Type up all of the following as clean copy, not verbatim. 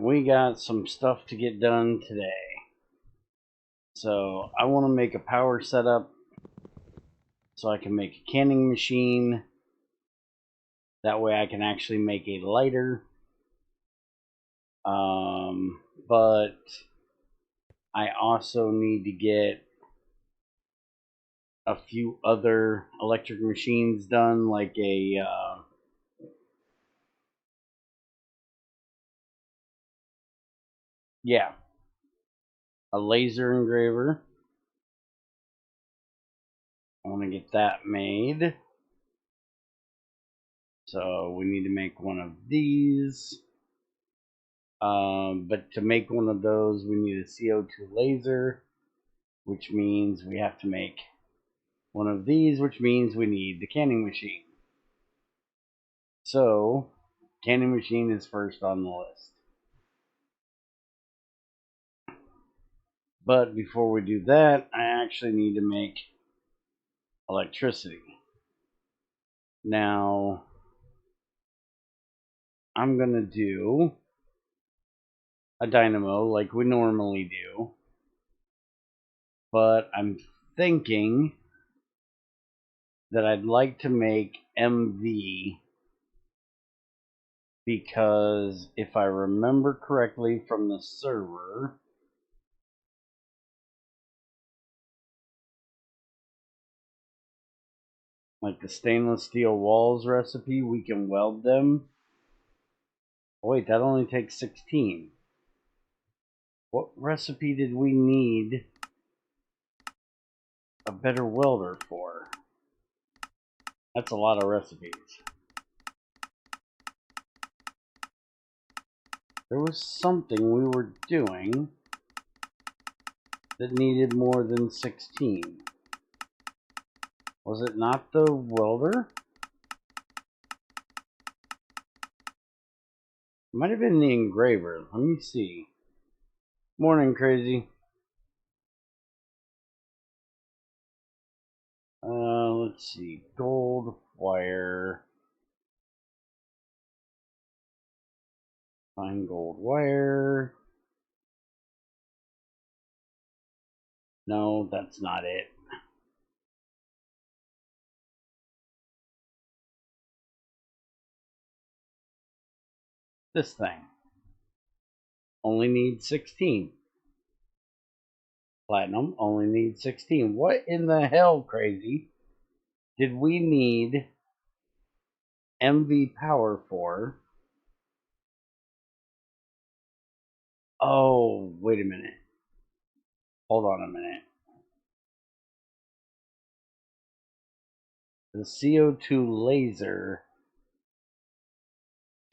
we got some stuff to get done today. So I want to make a power setup so I can make a canning machine. That way I can actually make a lighter. But I also need to get a few other electric machines done, like a laser engraver. I want to get that made. So we need to make one of these. But to make one of those, we need a CO2 laser, which means we have to make one of these, which means we need the canning machine. So, canning machine is first on the list. But before we do that, I actually need to make electricity. Now, I'm going to do a dynamo like we normally do. But I'm thinking that I'd like to make MV, because if I remember correctly from the server, like the stainless steel walls recipe, we can weld them. Oh, wait, that only takes 16. What recipe did we need a better welder for? That's a lot of recipes. There was something we were doing that needed more than 16. Was it not the welder? It might have been the engraver. Let me see. Morning, Crazy. Let's see. Gold wire. Fine gold wire. No, that's not it. This thing only needs 16. Platinum only needs 16. What in the hell, Crazy, did we need MV power for? Oh, wait a minute. Hold on a minute. The CO2 laser,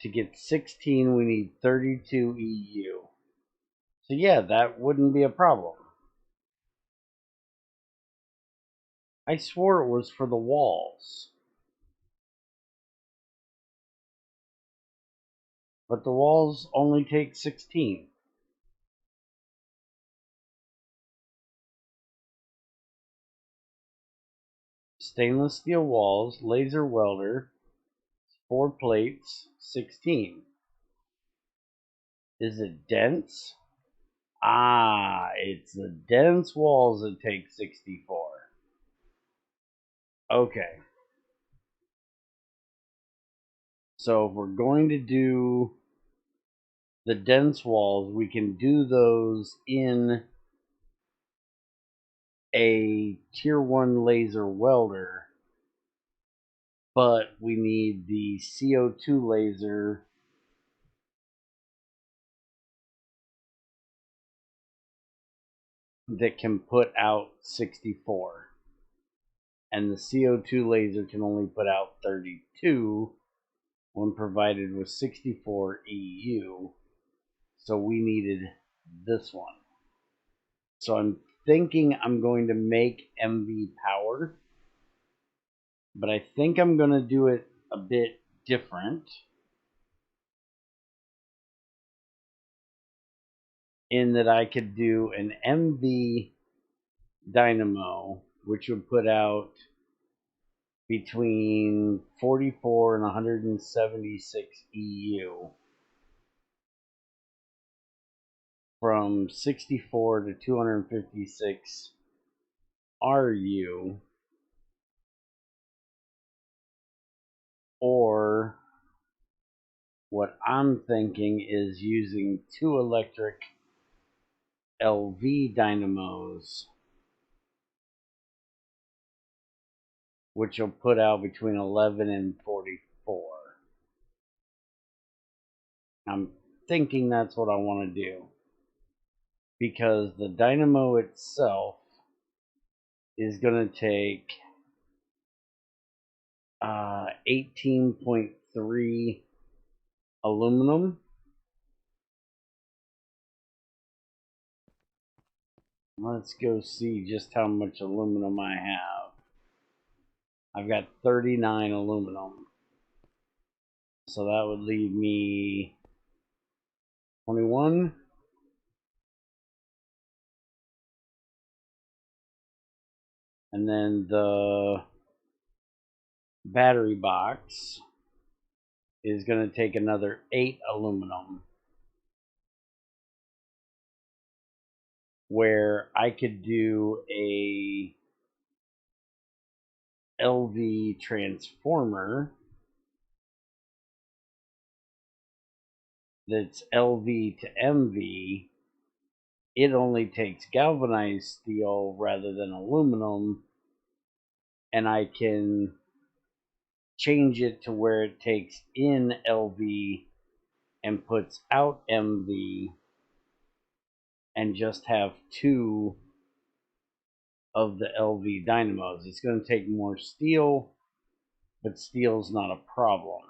to get 16, we need 32 EU. So yeah, that wouldn't be a problem. I swore it was for the walls. But the walls only take 16. Stainless steel walls, laser welder, 4 plates, 16. Is it dense? Ah, it's the dense walls that take 64. Okay. So if we're going to do the dense walls, we can do those in a tier 1 laser welder, but we need the CO2 laser that can put out 64. And the CO2 laser can only put out 32 when provided with 64 EU. So we needed this one. So I'm thinking I'm going to make MV power, but I think I'm going to do it a bit different, in that I could do an MV dynamo, which would put out between 44 and 176 EU. from 64 to 256 RU, or what I'm thinking is using 2 electric LV dynamos, which will put out between 11 and 44. I'm thinking that's what I want to do, because the dynamo itself is going to take 18.3 aluminum. Let's go see just how much aluminum I have. I've got 39 aluminum. So that would leave me 21. And then the battery box is going to take another 8 aluminum, where I could do a LV transformer that's LV to MV. It only takes galvanized steel rather than aluminum, and I can change it to where it takes in LV and puts out MV, and just have 2 of the LV dynamos. It's going to take more steel, but steel's not a problem.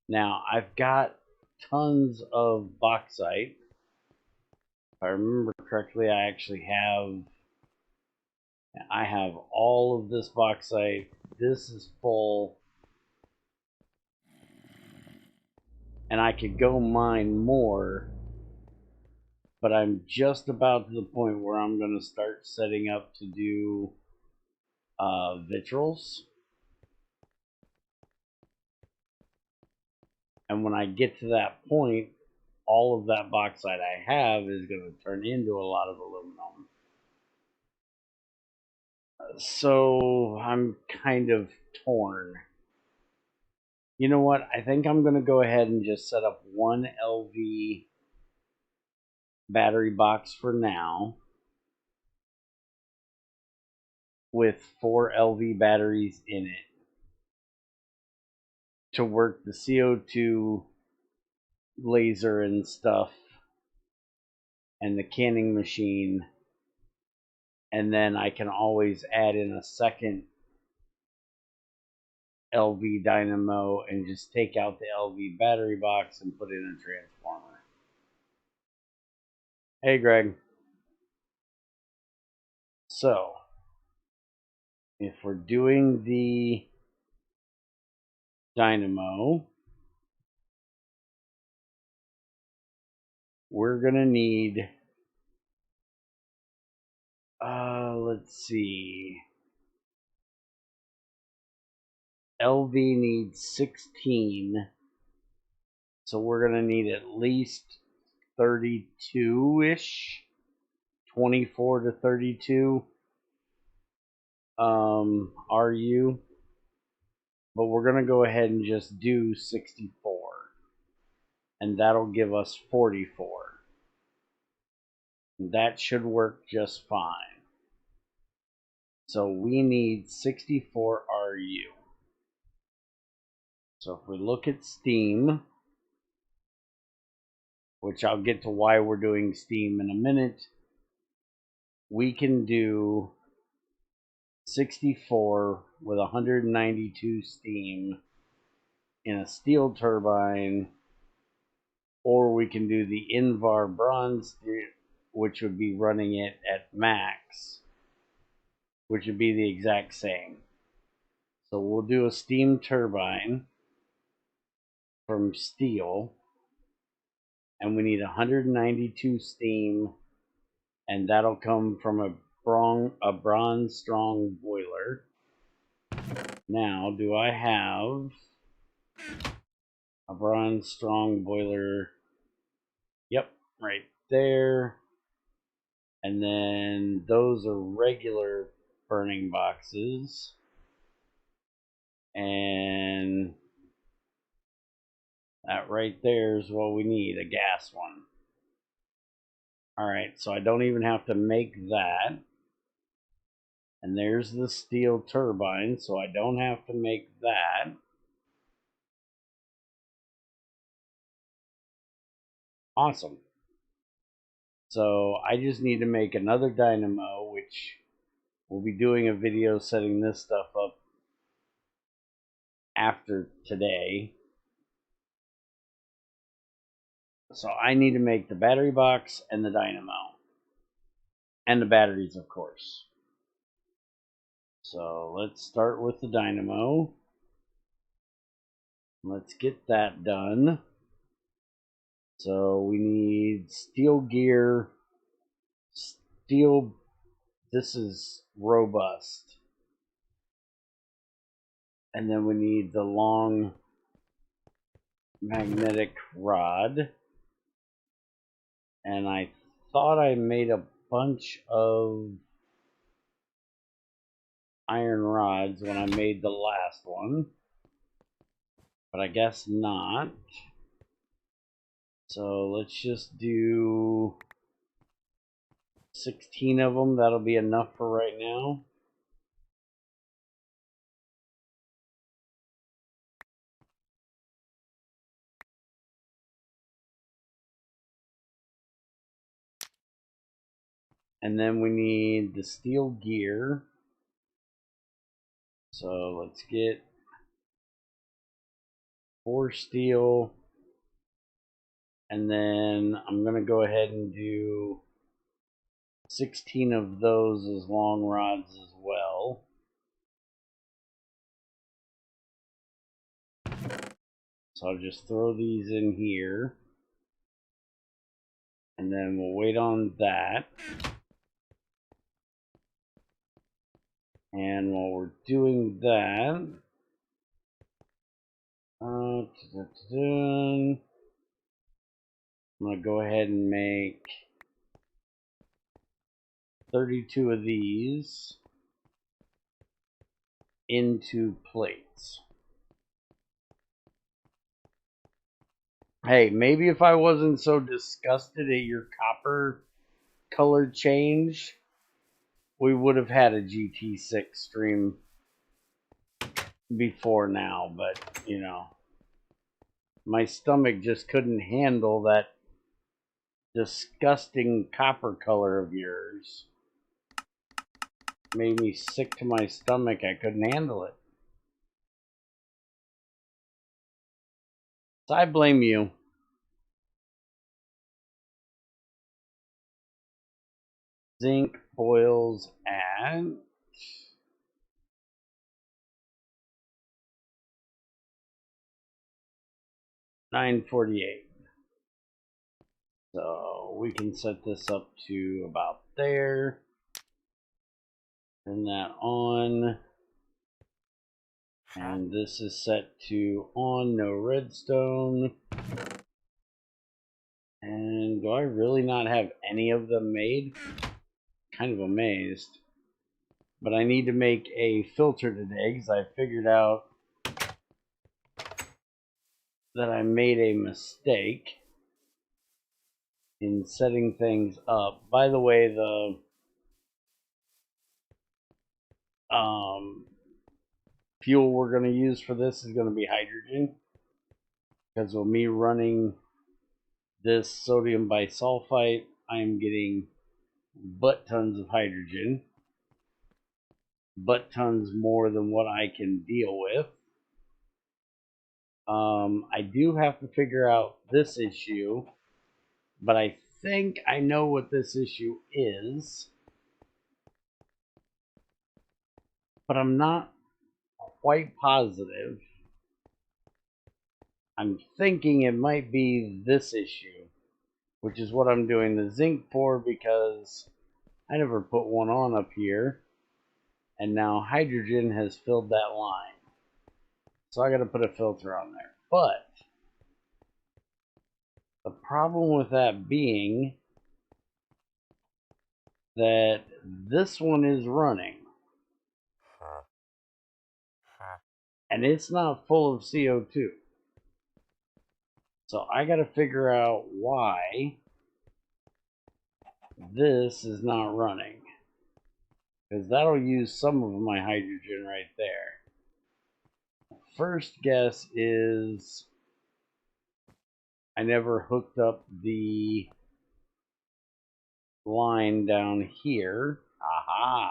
Now, I've got tons of bauxite. If I remember correctly, I have all of this bauxite. This is full, and I could go mine more, but I'm just about to the point where I'm going to start setting up to do vitrals. And when I get to that point, all of that bauxite I have is going to turn into a lot of aluminum. So I'm kind of torn. You know what? I think I'm going to go ahead and just set up 1 LV battery box for now, with 4 LV batteries in it, to work the CO2 laser and stuff and the canning machine. And then I can always add in a second LV dynamo and just take out the LV battery box and put in a transformer. Hey, Greg. So, if we're doing the dynamo, we're going to need, let's see, LV needs 16, so we're going to need at least 32-ish, 24 to 32 RU, but we're going to go ahead and just do 64, and that'll give us 44. That should work just fine. So we need 64 RU. So if we look at steam, which I'll get to why we're doing steam in a minute, we can do 64 with 192 steam in a steel turbine, or we can do the Invar bronze, which would be running it at max, which would be the exact same. So we'll do a steam turbine from steel, and we need 192 steam, and that'll come from a bronze strong boiler. Now, do I have a bronze strong boiler? Yep, right there. And then those are regular burning boxes. And that right there is what we need, a gas one. Alright, so I don't even have to make that. And there's the steel turbine, so I don't have to make that. Awesome. So I just need to make another dynamo, which we'll be doing a video setting this stuff up after today. So I need to make the battery box and the dynamo. And the batteries, of course. So let's start with the dynamo. Let's get that done. So we need steel gear, steel, this is robust. And then we need the long magnetic rod. And I thought I made a bunch of iron rods when I made the last one, but I guess not. So let's just do 16 of them. That'll be enough for right now. And then we need the steel gear. So let's get 4 steel. And then I'm going to go ahead and do 16 of those as long rods as well. So I'll just throw these in here. And then we'll wait on that. And while we're doing that, I'm going to go ahead and make 32 of these into plates. Hey, maybe if I wasn't so disgusted at your copper color change, we would have had a GT6 stream before now, but, you know, my stomach just couldn't handle that disgusting copper color of yours. Made me sick to my stomach. I couldn't handle it. So I blame you. Zinc boils at 948. So we can set this up to about there. Turn that on. And this is set to on, no redstone. And do I really not have any of them made? Kind of amazed. But I need to make a filter today because I figured out that I made a mistake in setting things up. By the way, the fuel we're going to use for this is going to be hydrogen, because with me running this sodium bisulfite, I am getting butt tons of hydrogen, butt tons more than what I can deal with. I do have to figure out this issue, but I think I know what this issue is, but I'm not quite positive. I'm thinking it might be this issue, which is what I'm doing the zinc for, because I never put one on up here, and now hydrogen has filled that line. So I got to put a filter on there. But The problem with that being that this one is running. And it's not full of CO2. So I gotta figure out why this is not running. Because that'll use some of my hydrogen right there. First guess is I never hooked up the line down here. Aha!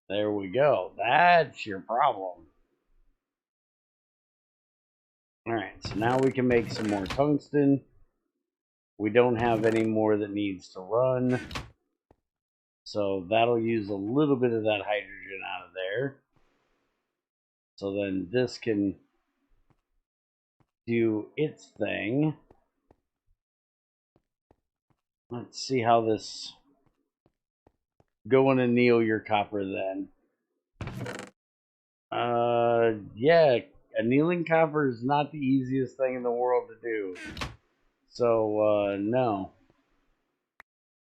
There we go. That's your problem. Alright, so now we can make some more tungsten. We don't have any more that needs to run. So that'll use a little bit of that hydrogen out of there. So then this can do its thing. Let's see how this... Go and anneal your copper then. Yeah, annealing copper is not the easiest thing in the world to do. So, no.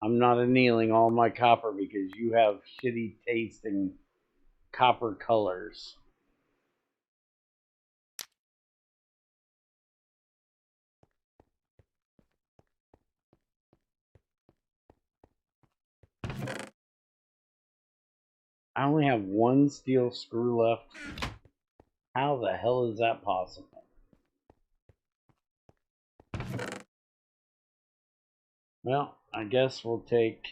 I'm not annealing all my copper because you have shitty tasting copper colors. I only have one steel screw left. How the hell is that possible? Well, I guess we'll take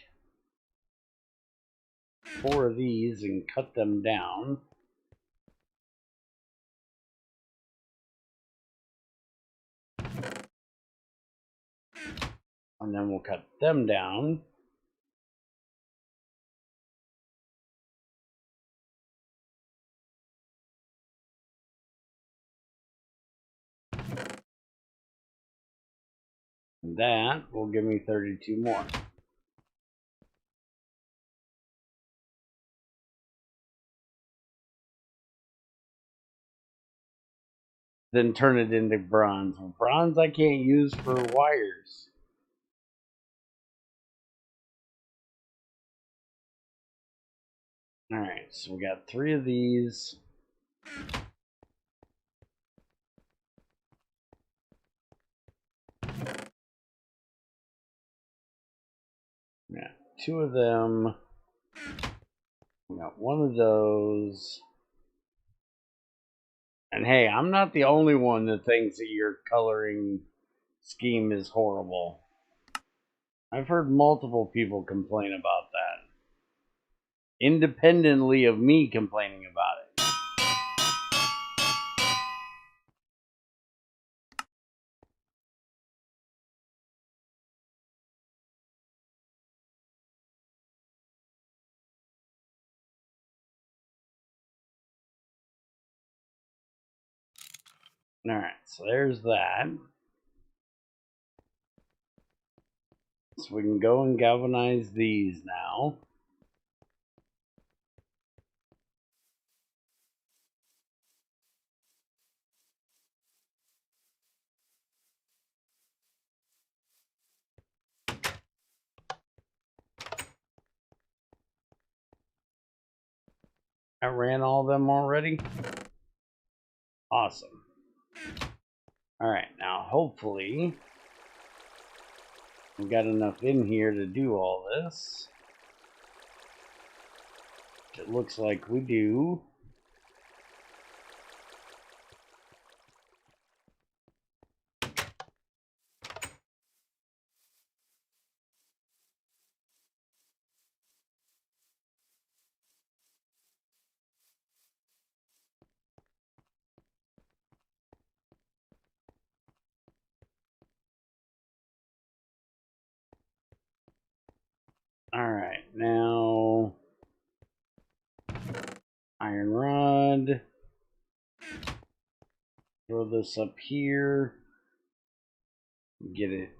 4 of these and cut them down. And then we'll cut them down. And that will give me 32 more. Then turn it into bronze. Well, bronze I can't use for wires. Alright, so we got 3 of these. We got 2 of them. We got 1 of those. And hey, I'm not the only one that thinks that your coloring scheme is horrible. I've heard multiple people complain about that. Independently of me complaining about it. Alright, so there's that. So we can go and galvanize these now. I ran all of them already. Awesome. Alright, now hopefully we got enough in here to do all this. It looks like we do. Alright, now iron rod. Throw this up here. Get it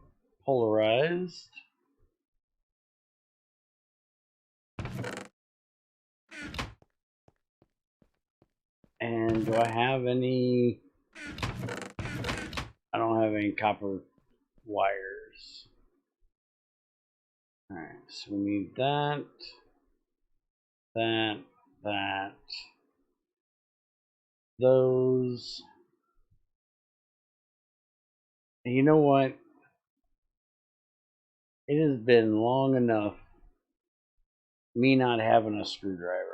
polarized. And do I have any? I don't have any copper wires. Alright, so we need that, that, those. And you know what? It has been long enough me not having a screwdriver.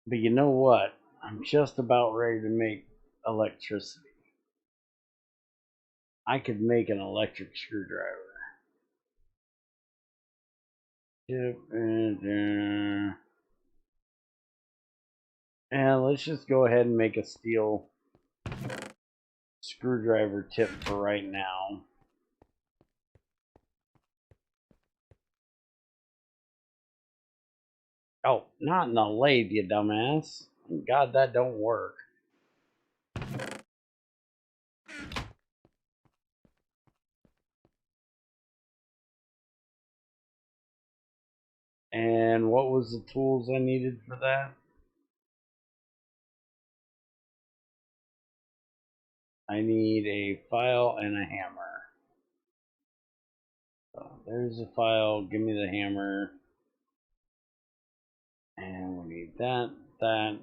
But you know what? I'm just about ready to make electricity. I could make an electric screwdriver. And let's just go ahead and make a steel screwdriver tip for right now. Oh, not in the lathe, you dumbass. God, that don't work. And what was the tools I needed for that? I need a file and a hammer. So there's the file, give me the hammer. And we need that, that,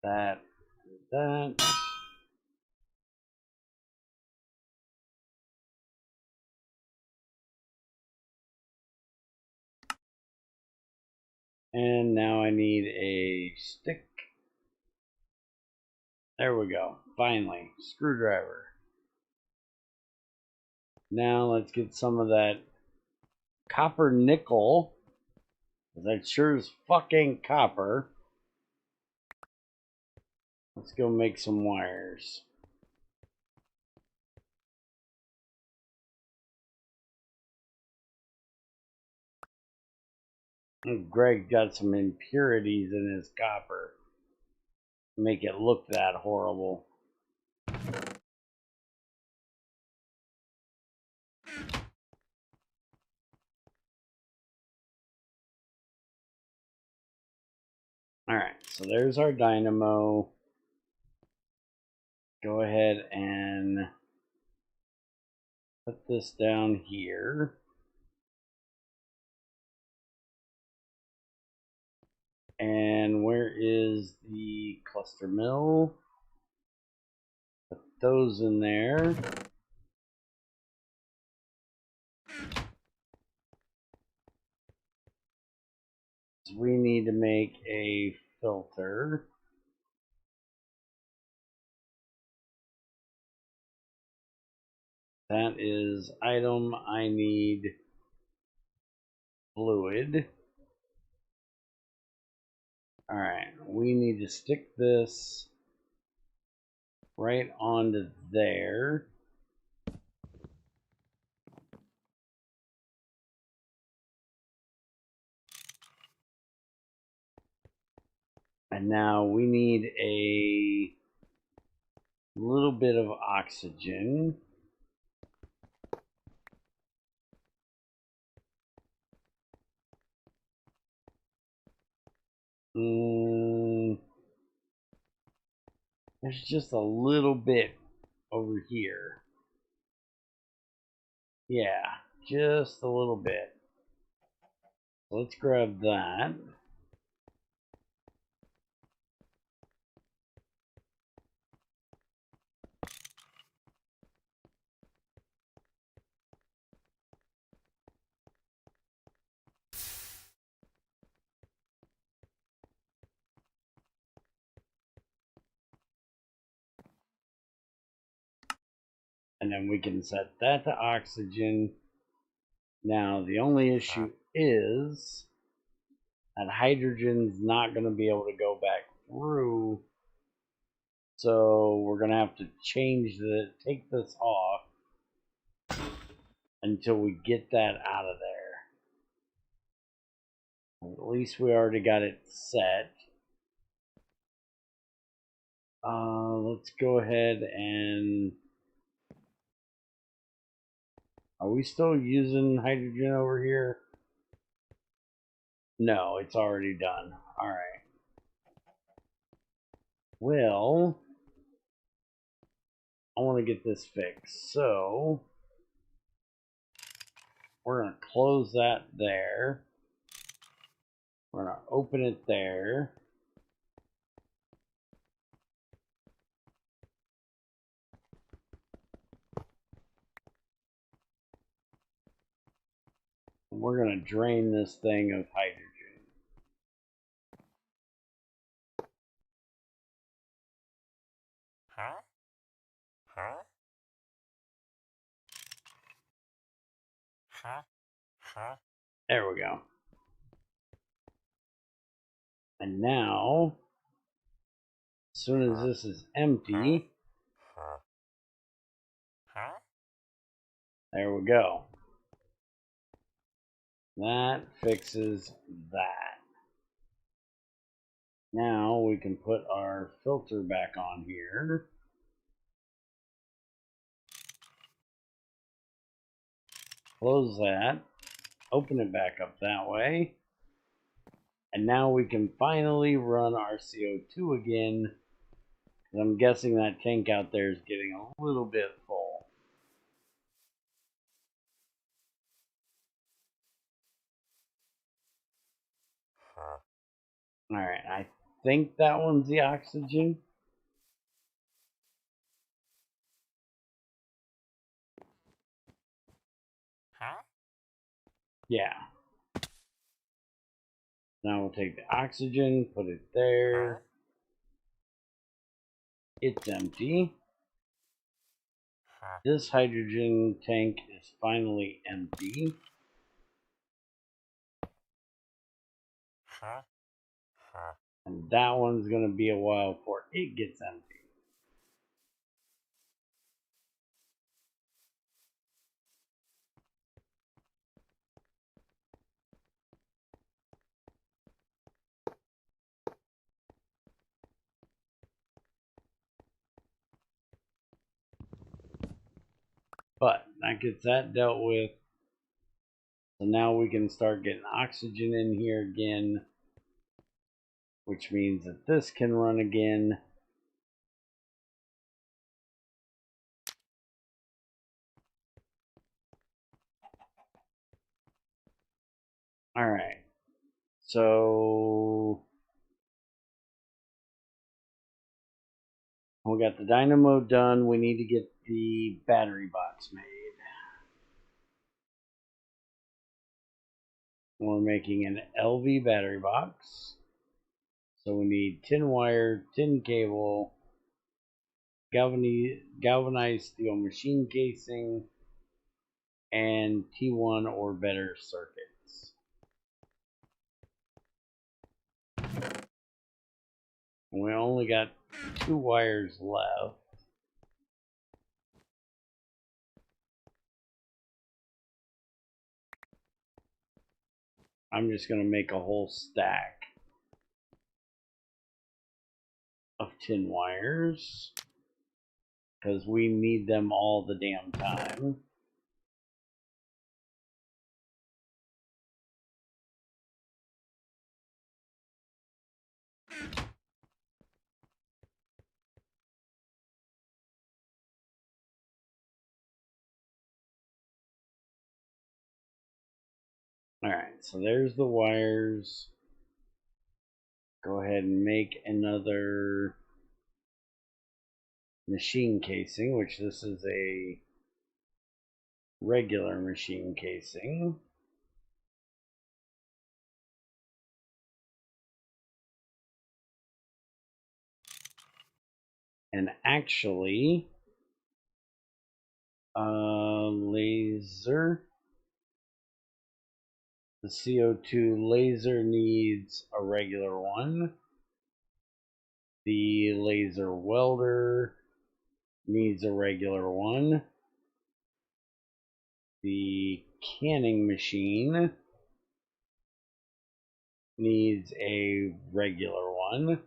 that, that. And now I need a stick. There we go. Finally, screwdriver. Now let's get some of that copper nickel. That sure is fucking copper. Let's go make some wires. Greg got some impurities in his copper. Make it look that horrible. Alright, so there's our dynamo. Go ahead and put this down here. And where is the cluster mill? Put those in there. So we need to make a filter. That is item. I need fluid. Alright, we need to stick this right onto there. And now we need a little bit of oxygen. There's just a little bit over here. Yeah, just a little bit. Let's grab that. And then we can set that to oxygen. Now, the only issue is that hydrogen's not going to be able to go back through. So we're going to have to take this off until we get that out of there. At least we already got it set. Let's go ahead and... Are we still using hydrogen over here? No, it's already done. Alright. Well, I want to get this fixed, so we're going to close that there. We're going to open it there. We're going to drain this thing of hydrogen. There we go. And now, as soon as this is empty, there we go. That fixes that. Now we can put our filter back on here. Close that. Open it back up that way. And now we can finally run our CO2 again. I'm guessing that tank out there is getting a little bit full. Alright, I think that one's the oxygen. Yeah. Now we'll take the oxygen, put it there. It's empty. This hydrogen tank is finally empty. And that one's going to be a while before it gets empty. But that gets that dealt with. So now we can start getting oxygen in here again, which means that this can run again. All right. So we got the dynamo done. We need to get the battery box made. We're making an LV battery box. So we need tin wire, tin cable, galvanized steel machine casing, and T1 or better circuits. We only got 2 wires left. I'm just going to make a whole stack of tin wires because we need them all the damn time. Alright, so there's the wires. Go ahead and make another machine casing, which this is a regular machine casing. And actually, laser. The CO2 laser needs a regular one. The laser welder needs a regular one. The canning machine needs a regular one.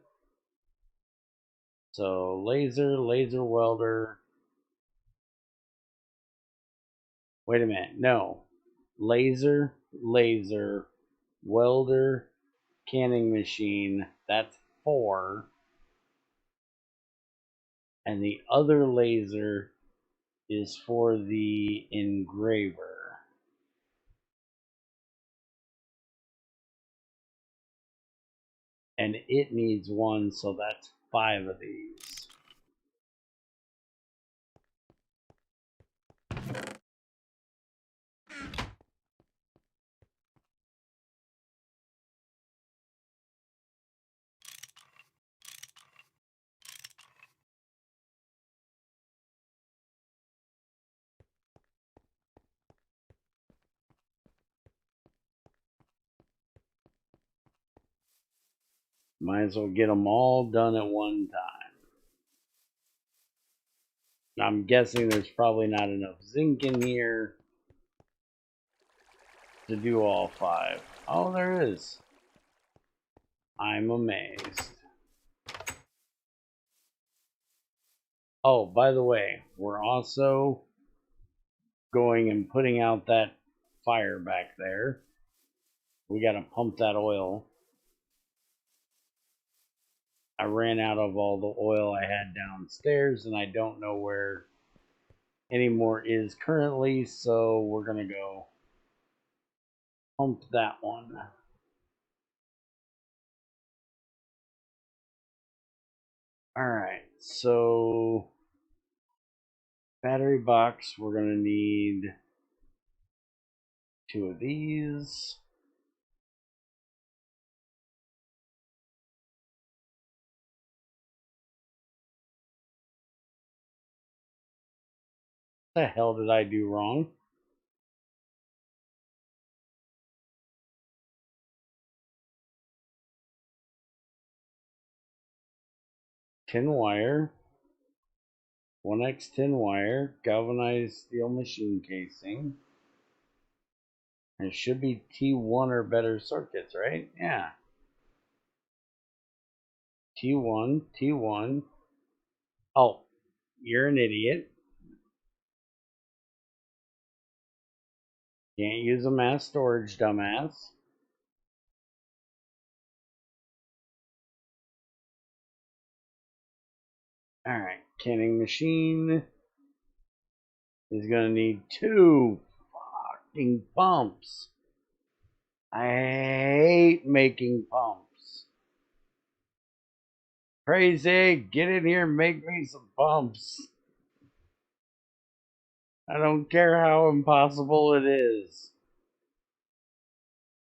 So laser welder. Wait a minute, no. Laser, welder, canning machine. That's 4. and the other laser is for the engraver. And it needs one, so that's 5 of these. Might as well get them all done at one time. I'm guessing there's probably not enough zinc in here to do all 5. Oh, there is. I'm amazed. Oh, by the way, we're also going and putting out that fire back there. We got to pump that oil. I ran out of all the oil I had downstairs, and I don't know where any more is currently, so we're going to go pump that one. Alright, so battery box, we're going to need 2 of these. What the hell did I do wrong? Tin wire, 1x tin wire, galvanized steel machine casing. It should be T1 or better circuits, right? Yeah. T1, T1. Oh, you're an idiot. Can't use a mass storage, dumbass. Alright, canning machine is gonna need 2 fucking pumps. I hate making pumps. Crazy, get in here and make me some pumps. I don't care how impossible it is.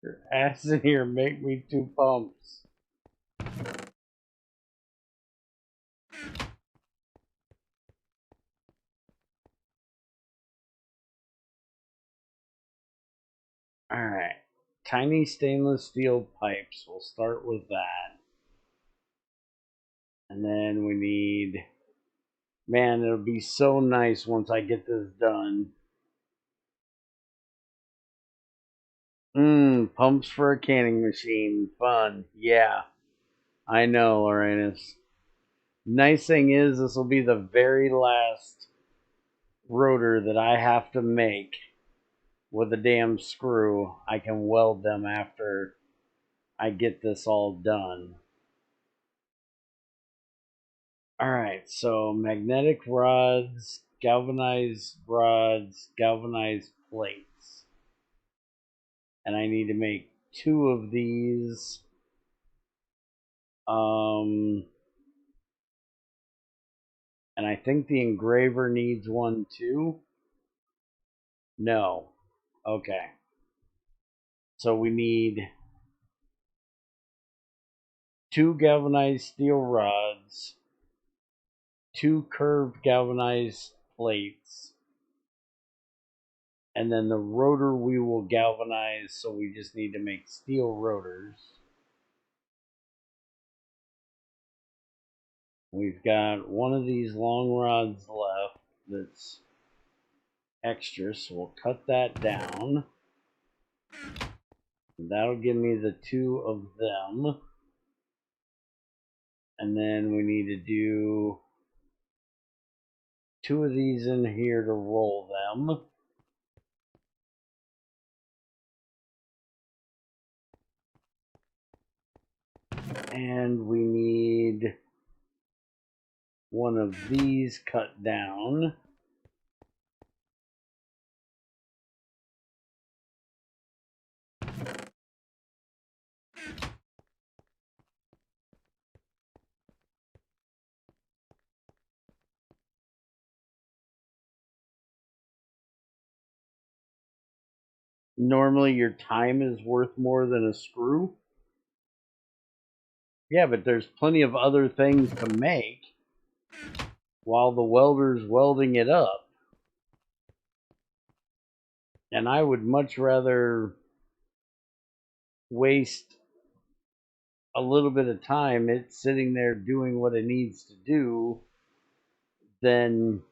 Your ass in here, make me 2 pumps. Alright, tiny stainless steel pipes. We'll start with that. And then we need... Man, it'll be so nice once I get this done. Pumps for a canning machine. Fun. Yeah, I know, Lorenus. Nice thing is, this will be the very last rotor that I have to make with a damn screw. I can weld them after I get this all done. Alright, so magnetic rods, galvanized plates. And I need to make 2 of these. And I think the engraver needs one too. No. Okay. So we need 2 galvanized steel rods, 2 curved galvanized plates, and then the rotor we will galvanize, so we just need to make steel rotors. We've got one of these long rods left that's extra, so we'll cut that down. That'll give me the 2 of them. And then we need to do 2 of these in here to roll them. And we need one of these cut down. Normally your time is worth more than a screw. Yeah, but there's plenty of other things to make while the welder's welding it up. And I would much rather waste a little bit of time it's sitting there doing what it needs to do than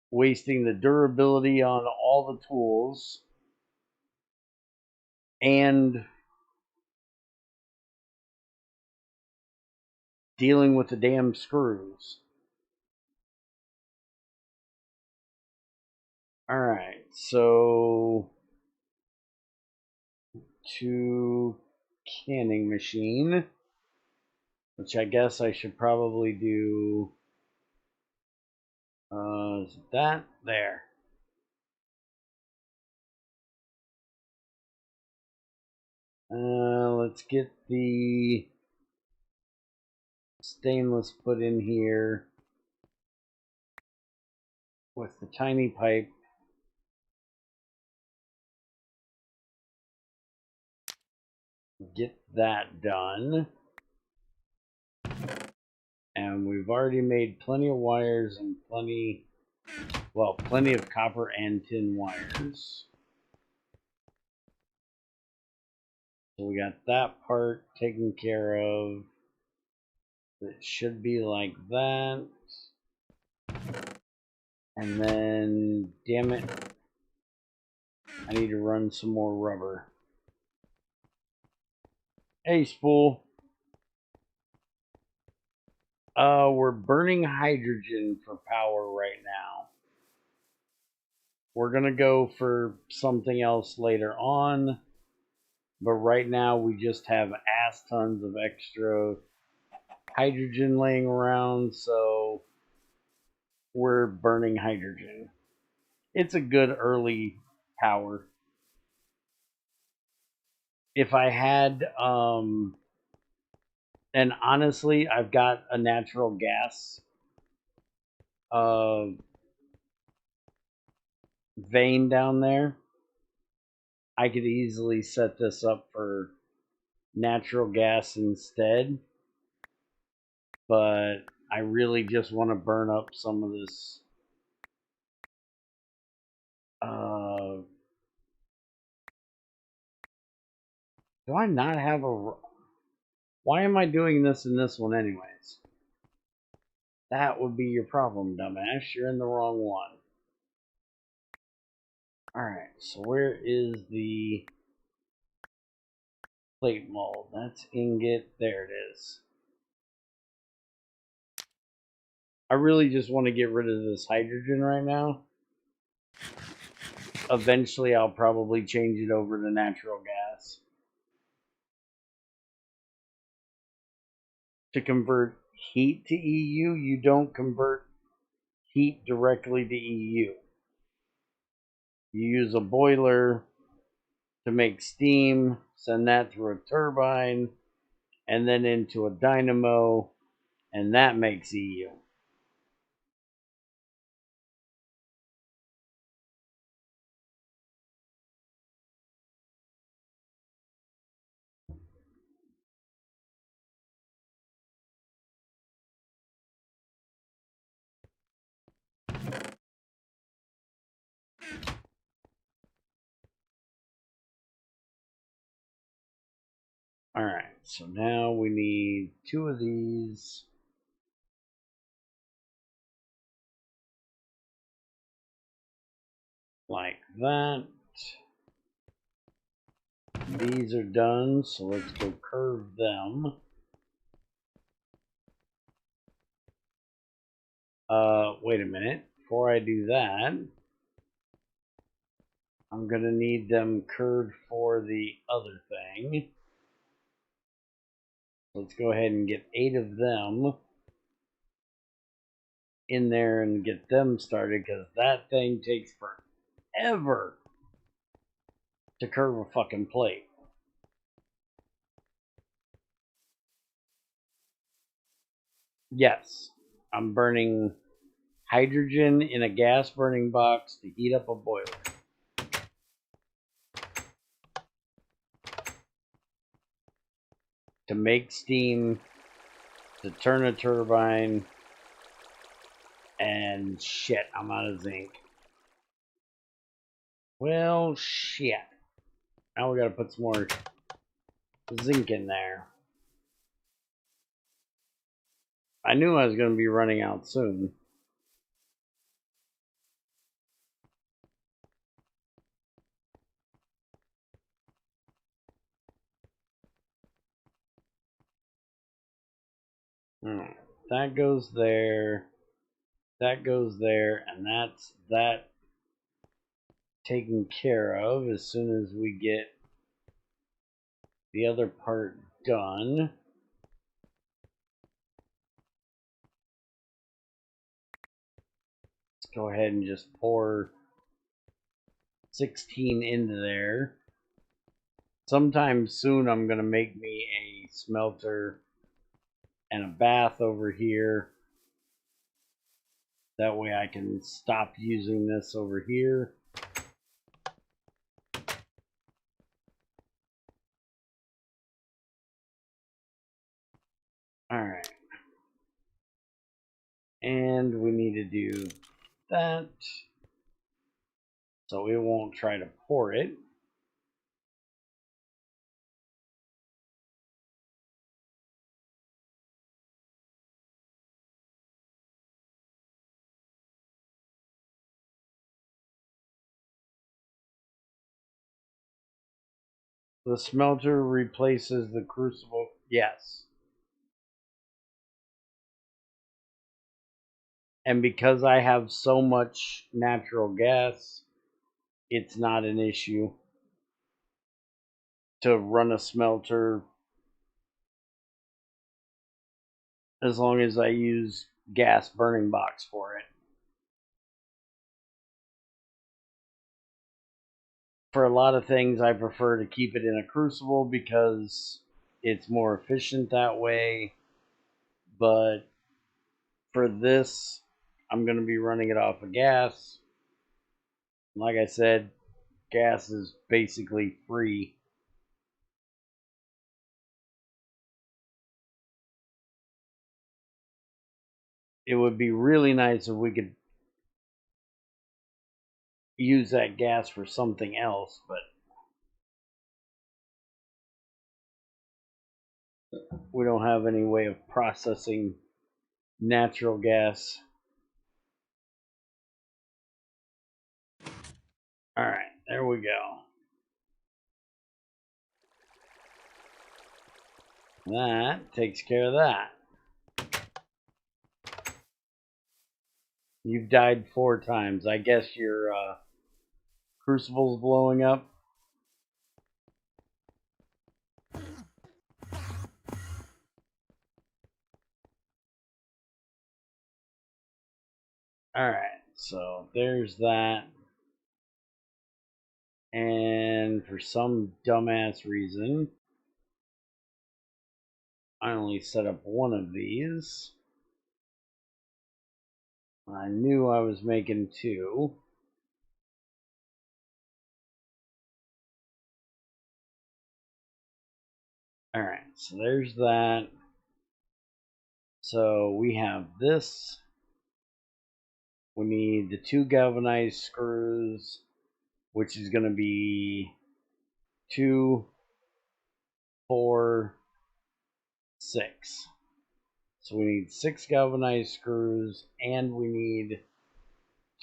wasting the durability on all the tools and dealing with the damn screws. Alright, so to canning machine, which I guess I should probably do that there. Let's get the stainless put in here with the tiny pipe. Get that done. And we've already made plenty of wires and plenty of copper and tin wires. So we got that part taken care of. It should be like that. And then, damn it, I need to run some more rubber. Hey, spool. We're burning hydrogen for power right now. We're gonna go for something else later on, but right now we just have ass tons of extra hydrogen laying around, so we're burning hydrogen. It's a good early power. If I had, and honestly, I've got a natural gas vein down there. I could easily set this up for natural gas instead, but I really just want to burn up some of this do I not have a... Why am I doing this in this one anyways? That would be your problem, dumbass. You're in the wrong one. Alright, so where is the plate mold? That's ingot. There it is. I really just want to get rid of this hydrogen right now. Eventually, I'll probably change it over to natural gas. To convert heat to EU, you don't convert heat directly to EU. You use a boiler to make steam, send that through a turbine, and then into a dynamo, and that makes EU. Alright, so now we need 2 of these. Like that. These are done, so let's go curve them. Wait a minute. Before I do that, I'm going to need them curved for the other thing. Let's go ahead and get 8 of them. in there and get them started, because that thing takes forever to curve a fucking plate. Yes, I'm burning hydrogen in a gas burning box to heat up a boiler. To make steam, to turn a turbine, and shit, I'm out of zinc. Well, shit. Now we gotta put some more zinc in there. I knew I was gonna be running out soon. That goes there. That goes there, and that's that taken care of as soon as we get the other part done. Let's go ahead and just pour 16 into there. Sometime soon I'm going to make me a smelter and a bath over here. That way I can stop using this over here. Alright. And we need to do that. So we won't try to pour it. The smelter replaces the crucible. Yes. And because I have so much natural gas, it's not an issue to run a smelter as long as I use gas burning box for it. For a lot of things, I prefer to keep it in a crucible because it's more efficient that way. But for this, I'm going to be running it off of gas. Like I said, gas is basically free. It would be really nice if we could use that gas for something else, but we don't have any way of processing natural gas. Alright, there we go. That takes care of that. You've died 4 times. I guess your crucible's blowing up. Alright, so there's that. And for some dumbass reason, I only set up one of these. I knew I was making 2. Alright, so there's that. So we have this. We need the 2 galvanized screws, which is going to be 2, 4, 6. So we need 6 galvanized screws, and we need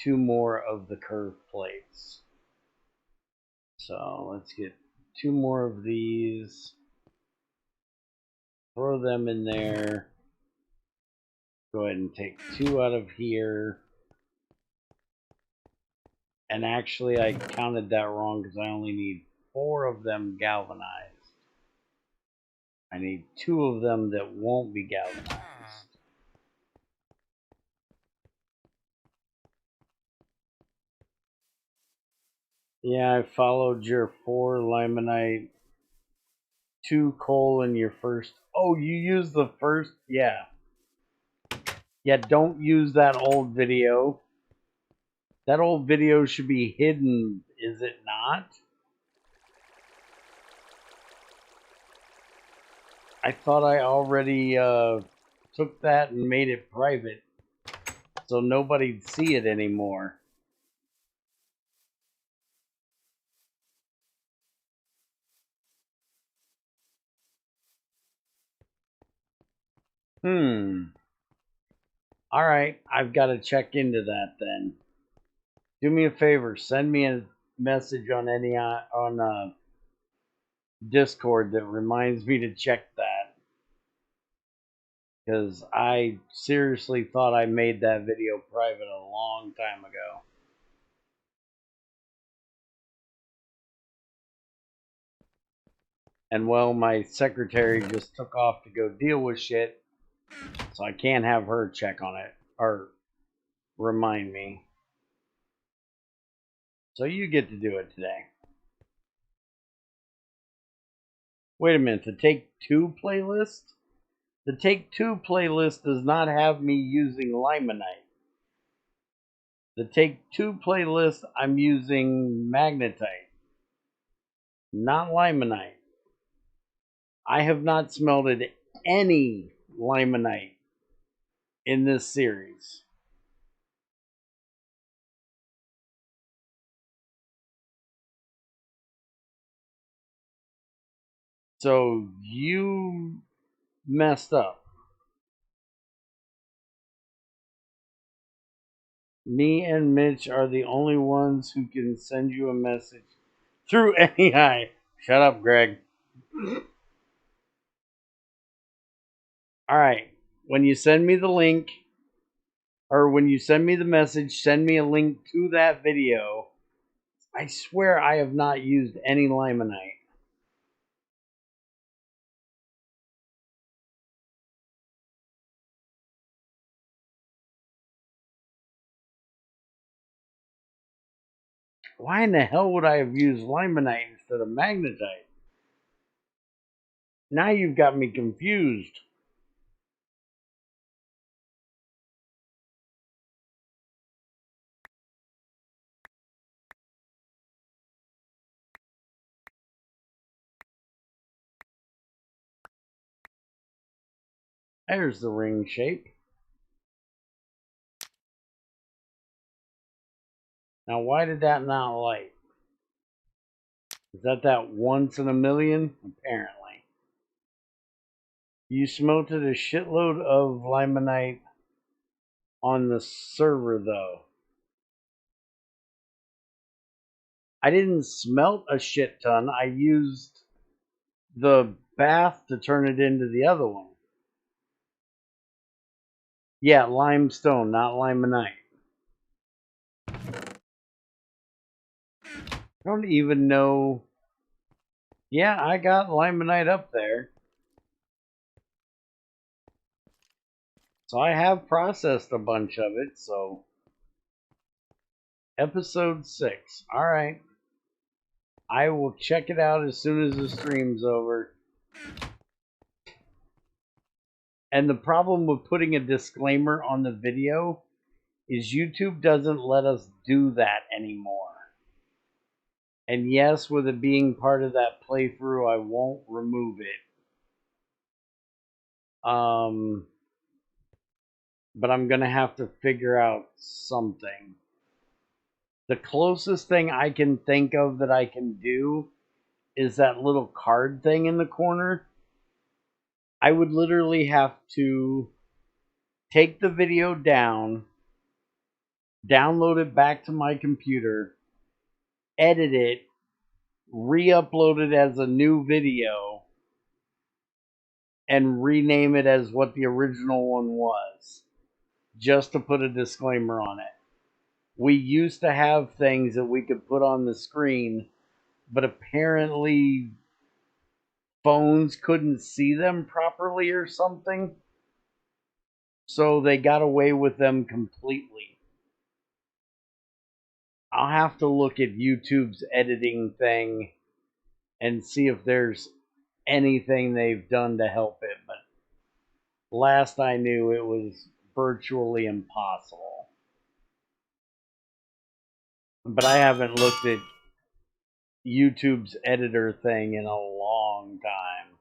2 more of the curved plates. So let's get 2 more of these. Throw them in there. Go ahead and take 2 out of here. And actually, I counted that wrong because I only need 4 of them galvanized. I need 2 of them that won't be galvanized. Yeah, I followed your 4 limonite, 2 coal in your first. Oh, you used the first? Yeah. Yeah, don't use that old video. That old video should be hidden, is it not? I thought I already took that and made it private so nobody'd see it anymore. Alright, I've got to check into that then. Do me a favor, send me a message on Discord that reminds me to check that. Because I seriously thought I made that video private a long time ago. And well, my secretary just took off to go deal with shit, so I can't have her check on it or remind me. So you get to do it today. Wait a minute, the Take Two playlist? The Take Two playlist does not have me using limonite. The Take Two playlist, I'm using magnetite, not limonite. I have not smelted any limonite in this series. So you messed up. Me and Mitch are the only ones who can send you a message through AI. Shut up, Greg. All right. When you send me the link, or when you send me the message, send me a link to that video. I swear I have not used any limonite. Why in the hell would I have used limonite instead of magnetite? Now you've got me confused. There's the ring shape. Now why did that not light? Is that once in a million? Apparently. You smelted a shitload of limonite on the server though. I didn't smelt a shit ton. I used the bath to turn it into the other one. Yeah, limestone, not limonite. I don't even know. Yeah, I got limonite up there. So I have processed a bunch of it, so. Episode 6. Alright. I will check it out as soon as the stream's over. And the problem with putting a disclaimer on the video is YouTube doesn't let us do that anymore. And yes, with it being part of that playthrough, I won't remove it. But I'm going to have to figure out something. The closest thing I can think of that I can do is that little card thing in the corner. I would literally have to take the video down, download it back to my computer, edit it, re-upload it as a new video, and rename it as what the original one was, just to put a disclaimer on it. We used to have things that we could put on the screen, but apparently phones couldn't see them properly or something, so they got away with them completely. I'll have to look at YouTube's editing thing and see if there's anything they've done to help it, but last I knew it was virtually impossible. But I haven't looked at YouTube's editor thing in a long time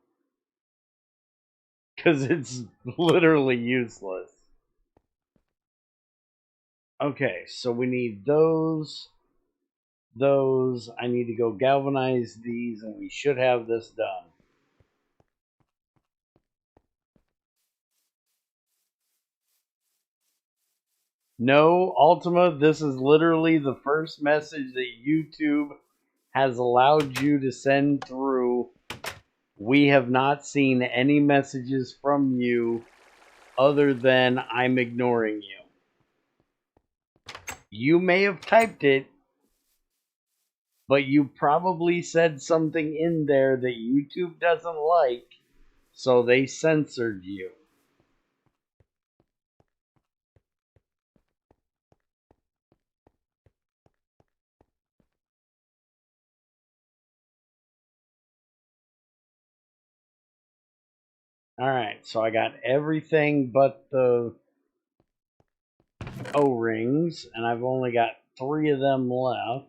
because it's literally useless. Okay, so we need those. I need to go galvanize these, and we should have this done. No, Ultima, this is literally the first message that YouTube has allowed you to send through. We have not seen any messages from you other than I'm ignoring you. You may have typed it, but you probably said something in there that YouTube doesn't like, so they censored you. Alright, so I got everything but the O-rings, and I've only got 3 of them left.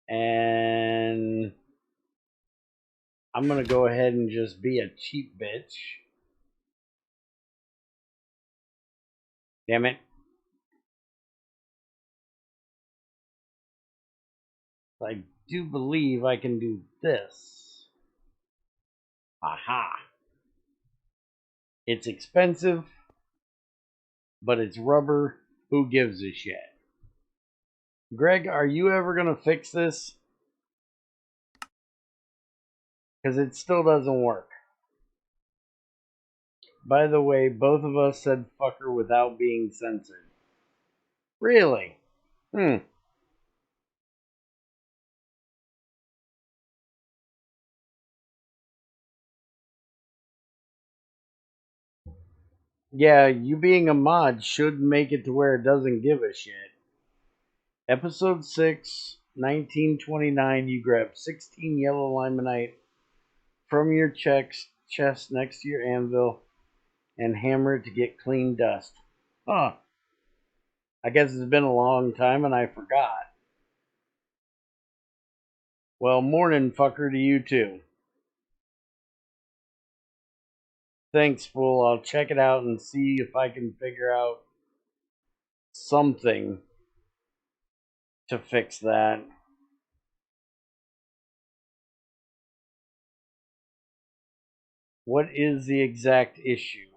And I'm going to go ahead and just be a cheap bitch. Damn it. I do believe I can do this. Aha. It's expensive, but it's rubber. Who gives a shit? Greg, are you ever going to fix this? Because it still doesn't work. By the way, both of us said fucker without being censored. Really? Yeah, you being a mod should make it to where it doesn't give a shit. Episode 6, 1929, you grab 16 yellow limonite from your chest next to your anvil and hammer it to get clean dust. Huh. I guess it's been a long time and I forgot. Well, morning fucker to you too. Thanks, fool. I'll check it out and see if I can figure out something to fix that. What is the exact issue?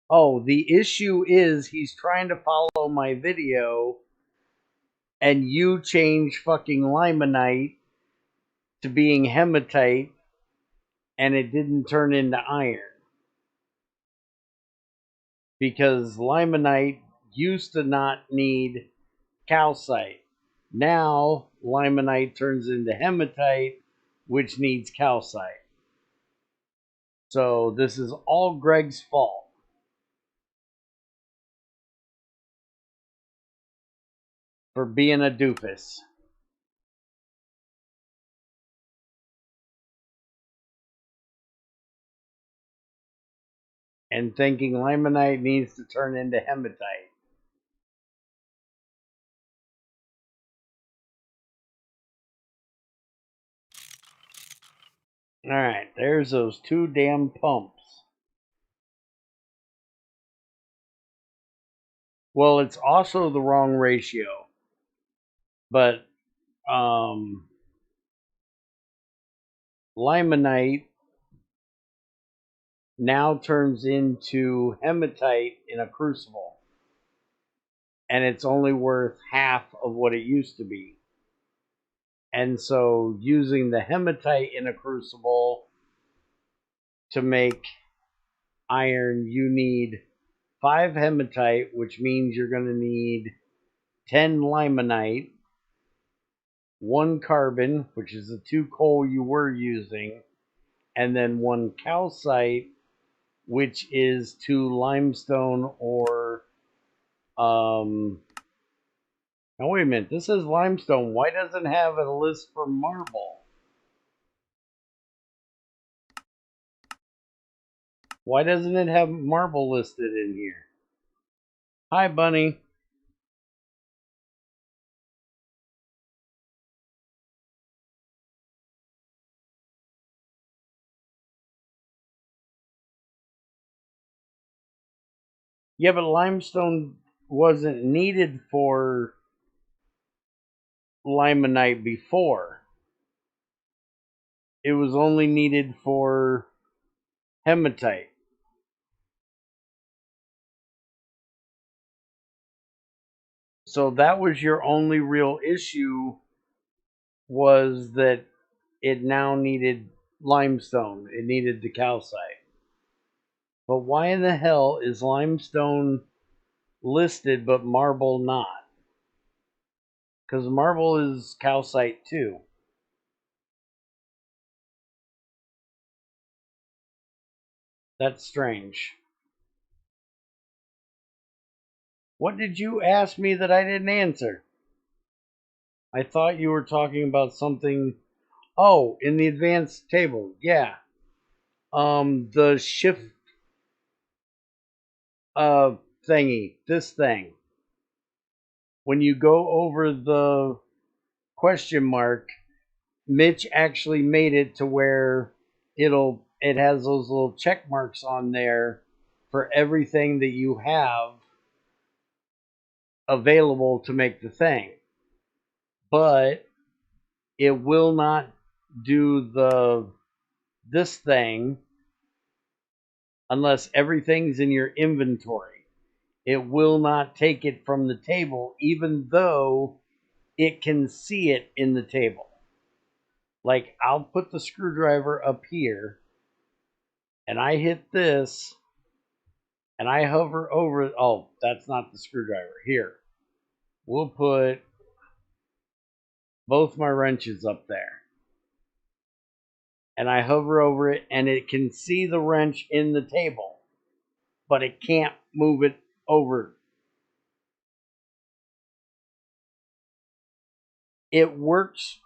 Oh, the issue is he's trying to follow my video and you change fucking limonite to being hematite and it didn't turn into iron. Because limonite used to not need calcite. Now limonite turns into hematite, which needs calcite. So this is all Greg's fault. For being a doofus. And thinking limonite needs to turn into hematite. Alright, there's those 2 damn pumps. Well, it's also the wrong ratio. But, limonite now turns into hematite in a crucible. And it's only worth half of what it used to be. And so using the hematite in a crucible to make iron, you need 5 hematite, which means you're going to need 10 limonite, 1 carbon, which is the 2 coal you were using, and then 1 calcite, which is 2 limestone or Now wait a minute, this is limestone. Why doesn't it have a list for marble? Why doesn't it have marble listed in here? Hi, Bunny. Yeah, but limestone wasn't needed for limonite before. It was only needed for hematite. So that was your only real issue, was that it now needed limestone. It needed the calcite. But why in the hell is limestone listed but marble not? Because marble is calcite too. That's strange. What did you ask me that I didn't answer? I thought you were talking about something. Oh, in the advanced table, yeah. The shift thingy, this thing. When you go over the question mark, Mitch actually made it to where it has those little check marks on there for everything that you have available to make the thing. But it will not do this thing unless everything's in your inventory. It will not take it from the table, even though it can see it in the table. Like, I'll put the screwdriver up here, and I hit this, and I hover over it. Oh, that's not the screwdriver. Here, we'll put both my wrenches up there. And I hover over it, and it can see the wrench in the table, but it can't move it over. It works.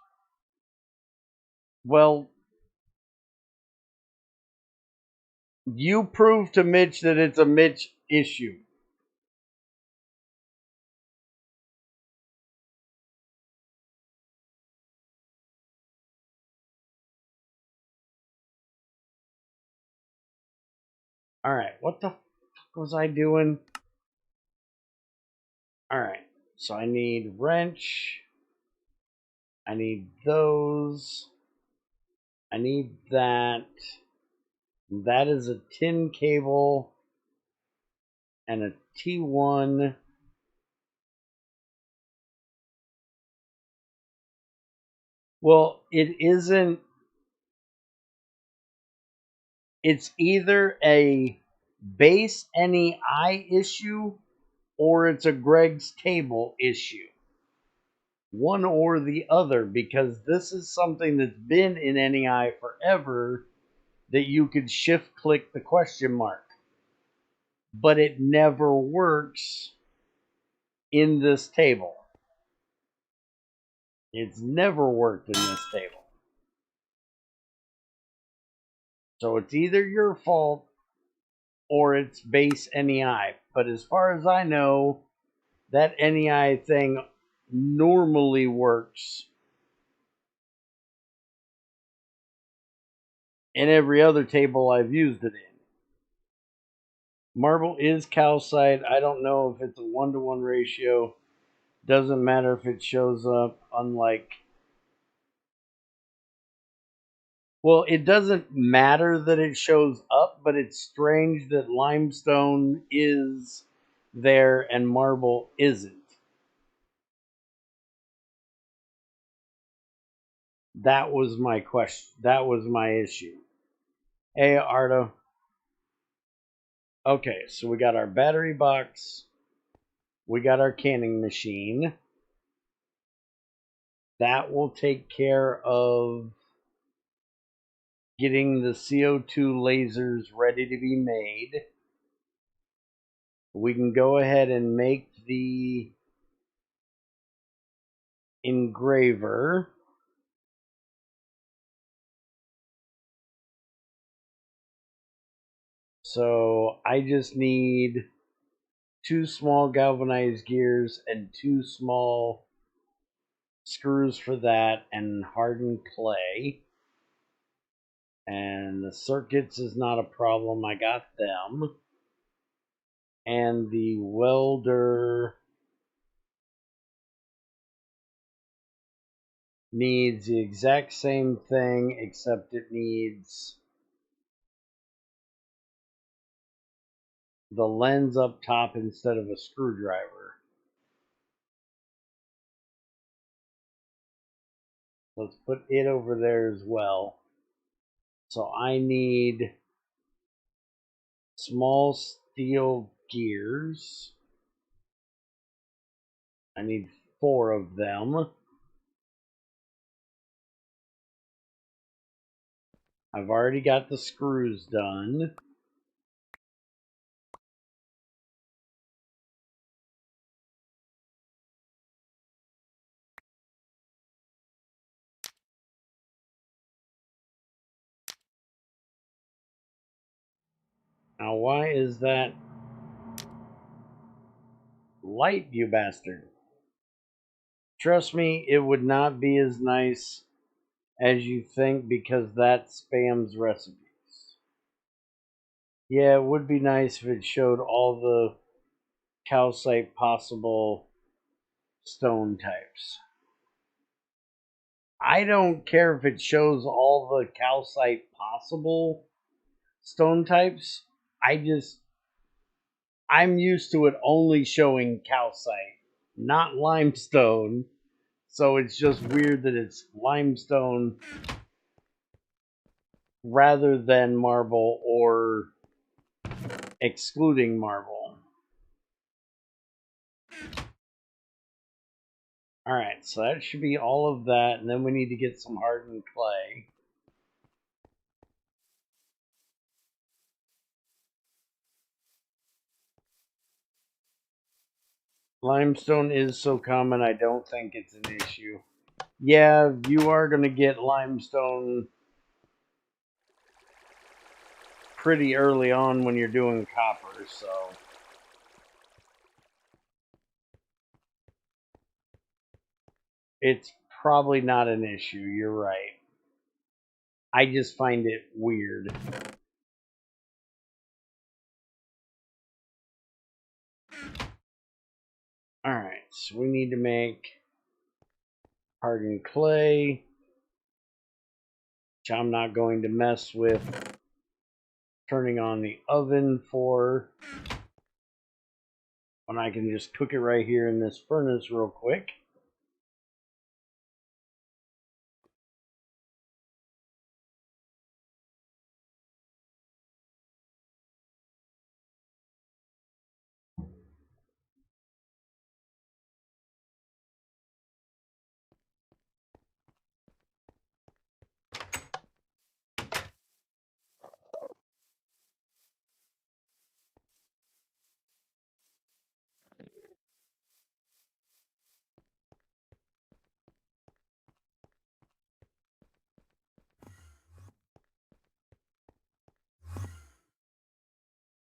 Well, you prove to Mitch that it's a Mitch issue. Alright, what the fuck was I doing? Alright, so I need wrench. I need those. I need that. That is a tin cable and a T1. Well, it isn't. It's either a base NEI issue or it's a Greg's table issue. One or the other, because this is something that's been in NEI forever, that you could shift click the question mark. But it never works in this table. It's never worked in this table. So it's either your fault or it's base NEI. But as far as I know, that NEI thing normally works in every other table I've used it in. Marble is calcite. I don't know if it's a 1-to-1 ratio. Doesn't matter if it shows up, unlike... Well, it doesn't matter that it shows up, but it's strange that limestone is there and marble isn't. That was my question. That was my issue. Hey, Arto. Okay, so we got our battery box. We got our canning machine. That will take care of getting the CO2 lasers ready to be made. We can go ahead and make the engraver. So I just need 2 small galvanized gears and 2 small screws for that, and hardened clay. And the circuits is not a problem, I got them. And the welder needs the exact same thing, except it needs the lens up top instead of a screwdriver. Let's put it over there as well. So I need small steel gears. I need 4 of them. I've already got the screws done. Now, why is that light, you bastard? Trust me, it would not be as nice as you think, because that spams recipes. Yeah, it would be nice if it showed all the calcite possible stone types. I don't care if it shows all the calcite possible stone types. I'm used to it only showing calcite, not limestone. So it's just weird that it's limestone rather than marble, or excluding marble. Alright, so that should be all of that, and then we need to get some hardened clay. Limestone is so common, I don't think it's an issue. Yeah, you are going to get limestone pretty early on when you're doing copper, so... it's probably not an issue, you're right. I just find it weird. Alright, so we need to make hardened clay, which I'm not going to mess with turning on the oven for, when I can just cook it right here in this furnace real quick.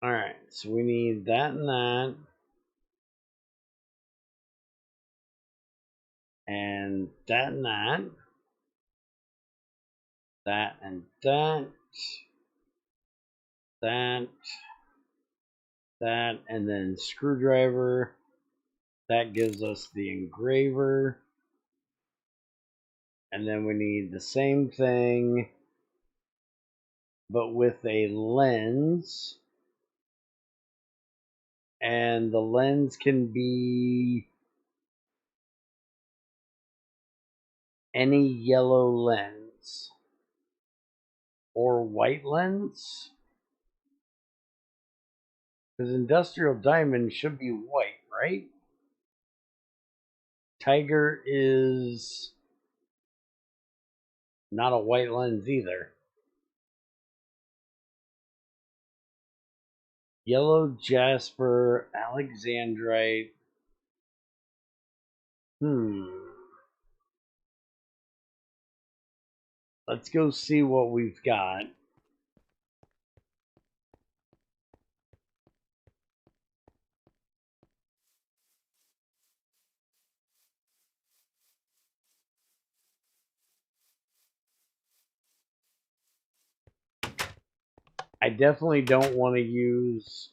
Alright, so we need that and that. And that and that. That and that. That. That. And then screwdriver. That gives us the engraver. And then we need the same thing, but with a lens. And the lens can be any yellow lens or white lens, because industrial diamond should be white, right? Tiger is not a white lens either. Yellow jasper, alexandrite, Let's go see what we've got. I definitely don't want to use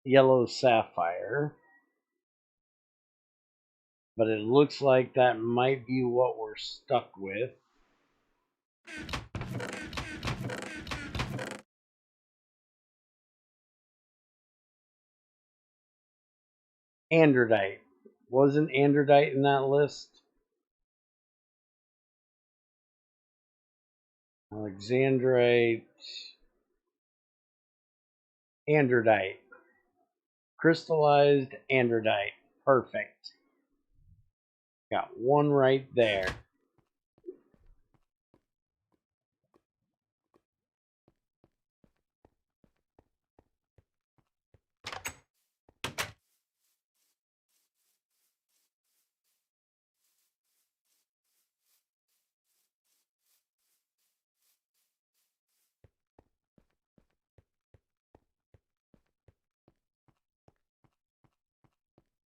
yellow sapphire, but it looks like that might be what we're stuck with. Androdite. Wasn't androdite in that list? Alexandrite. Androdite. Crystallized androdite. Perfect. Got one right there.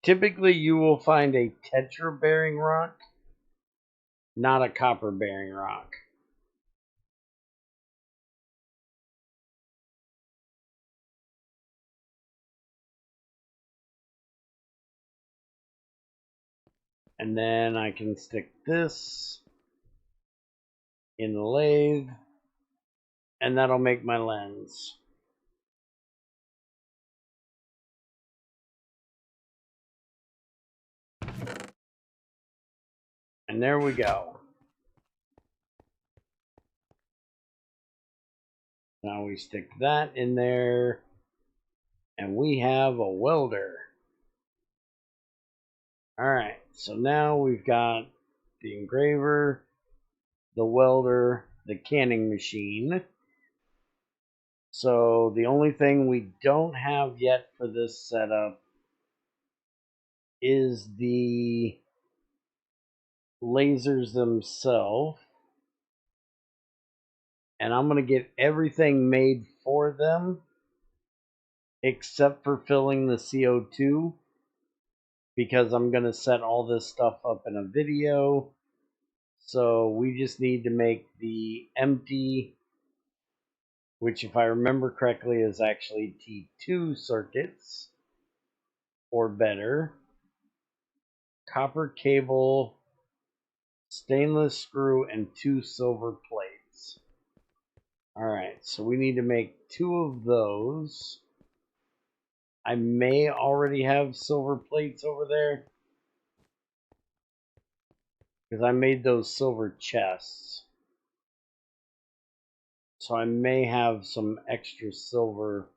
Typically, you will find a tetra-bearing rock, not a copper-bearing rock. And then I can stick this in the lathe, and that'll make my lens. And there we go. Now we stick that in there, and we have a welder. Alright, so now we've got the engraver, the welder, the canning machine. So the only thing we don't have yet for this setup is the lasers themselves. And I'm going to get everything made for them except for filling the CO2, because I'm going to set all this stuff up in a video. So we just need to make the empty, which if I remember correctly is actually T2 circuits or better, copper cable, stainless screw, and 2 silver plates. Alright, so we need to make 2 of those. I may already have silver plates over there, because I made those silver chests. So I may have some extra silver.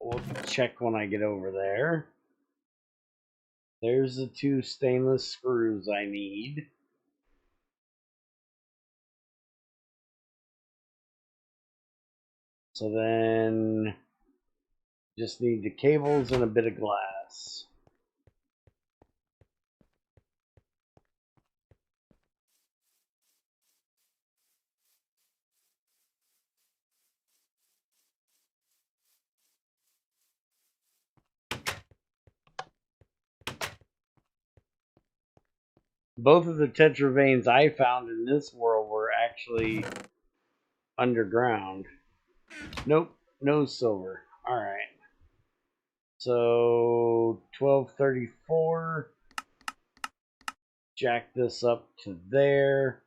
We'll check when I get over there. There's the 2 stainless screws I need. So then just need the cables and a bit of glass. Both of the tetra veins I found in this world were actually underground. Nope, no silver. Alright. So 1234. Jack this up to there.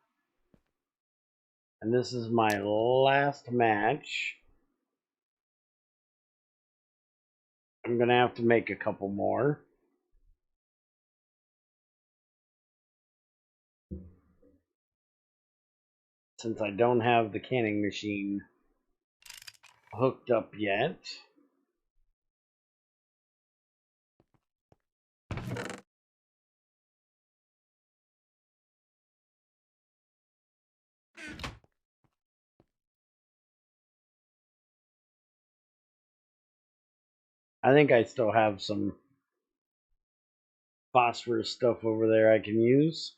And this is my last match. I'm going to have to make a couple more. Since I don't have the canning machine hooked up yet. I think I still have some phosphorus stuff over there I can use.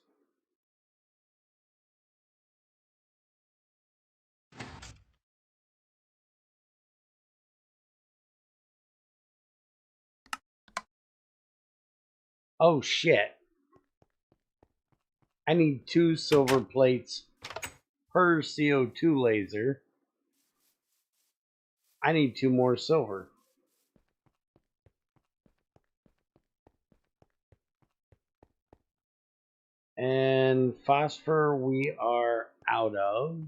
Oh shit. I need 2 silver plates per CO2 laser. I need 2 more silver. And phosphor we are out of.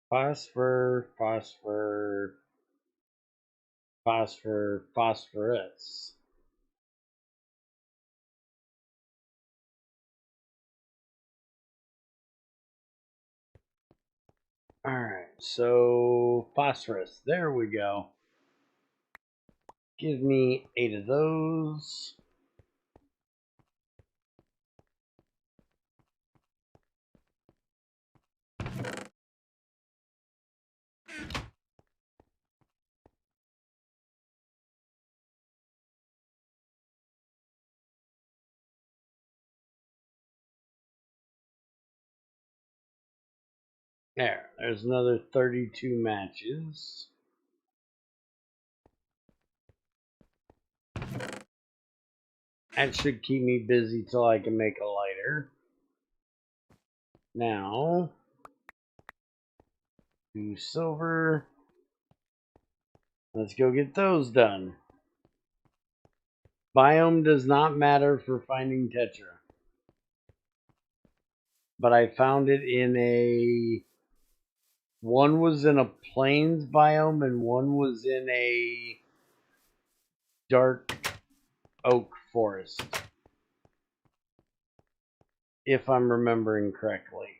Phosphor, phosphor, phosphor, phosphorus. Alright, so phosphorus. There we go. Give me 8 of those. There's another 32 matches. That should keep me busy till I can make a lighter. Now, 2 silver. Let's go get those done. Biome does not matter for finding tetra. But I found it in a... One was in a plains biome and one was in a dark oak forest. If I'm remembering correctly.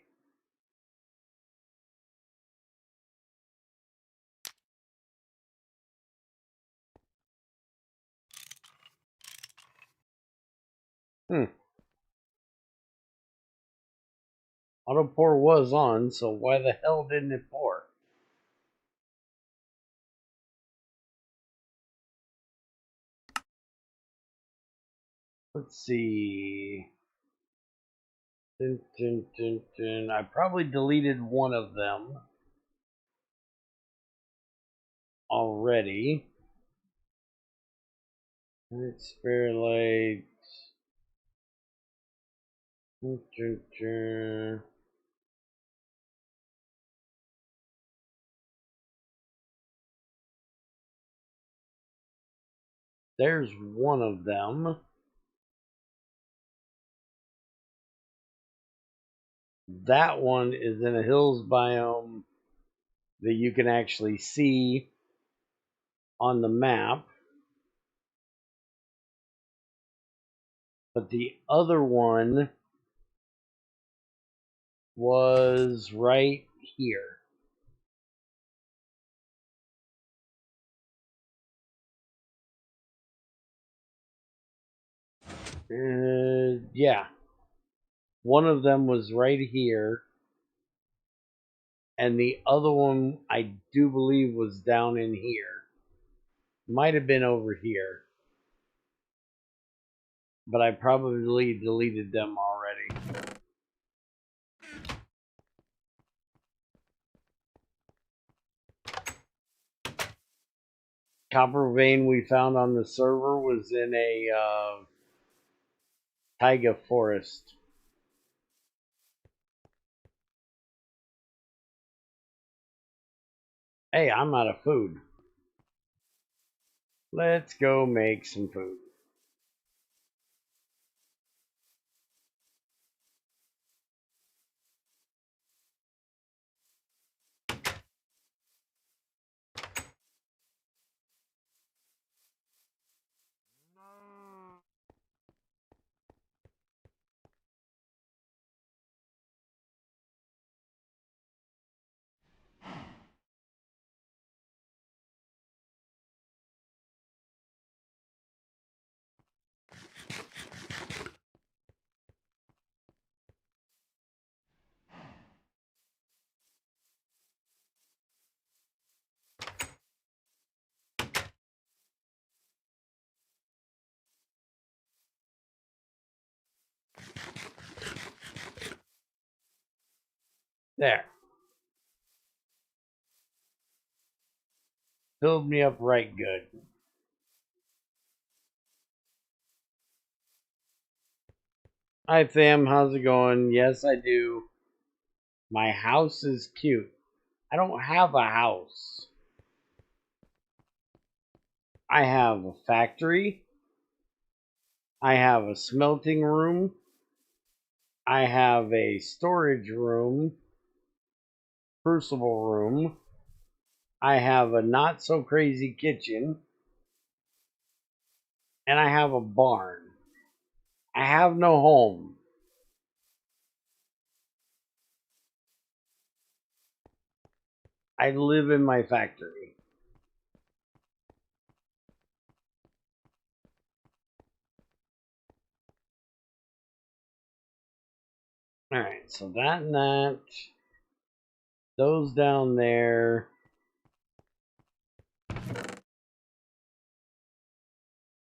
Auto pour was on, so why the hell didn't it pour? Let's see. Dun, dun, dun, dun. I probably deleted one of them already. Let's spare Dun, dun, dun. There's one of them. That one is in a hills biome that you can actually see on the map. But the other one was right here. Yeah. One of them was right here. And the other one, I do believe, was down in here. Might have been over here. But I probably deleted them already. Copper vein we found on the server was in a taiga forest. Hey, I'm out of food. Let's go make some food. There. Filled me up right good. Hi fam, how's it going? Yes, I do. My house is cute. I don't have a house. I have a factory. I have a smelting room. I have a storage room, crucible room. I have a not so crazy kitchen. And I have a barn. I have no home. I live in my factory. Alright, so that and that. Those down there.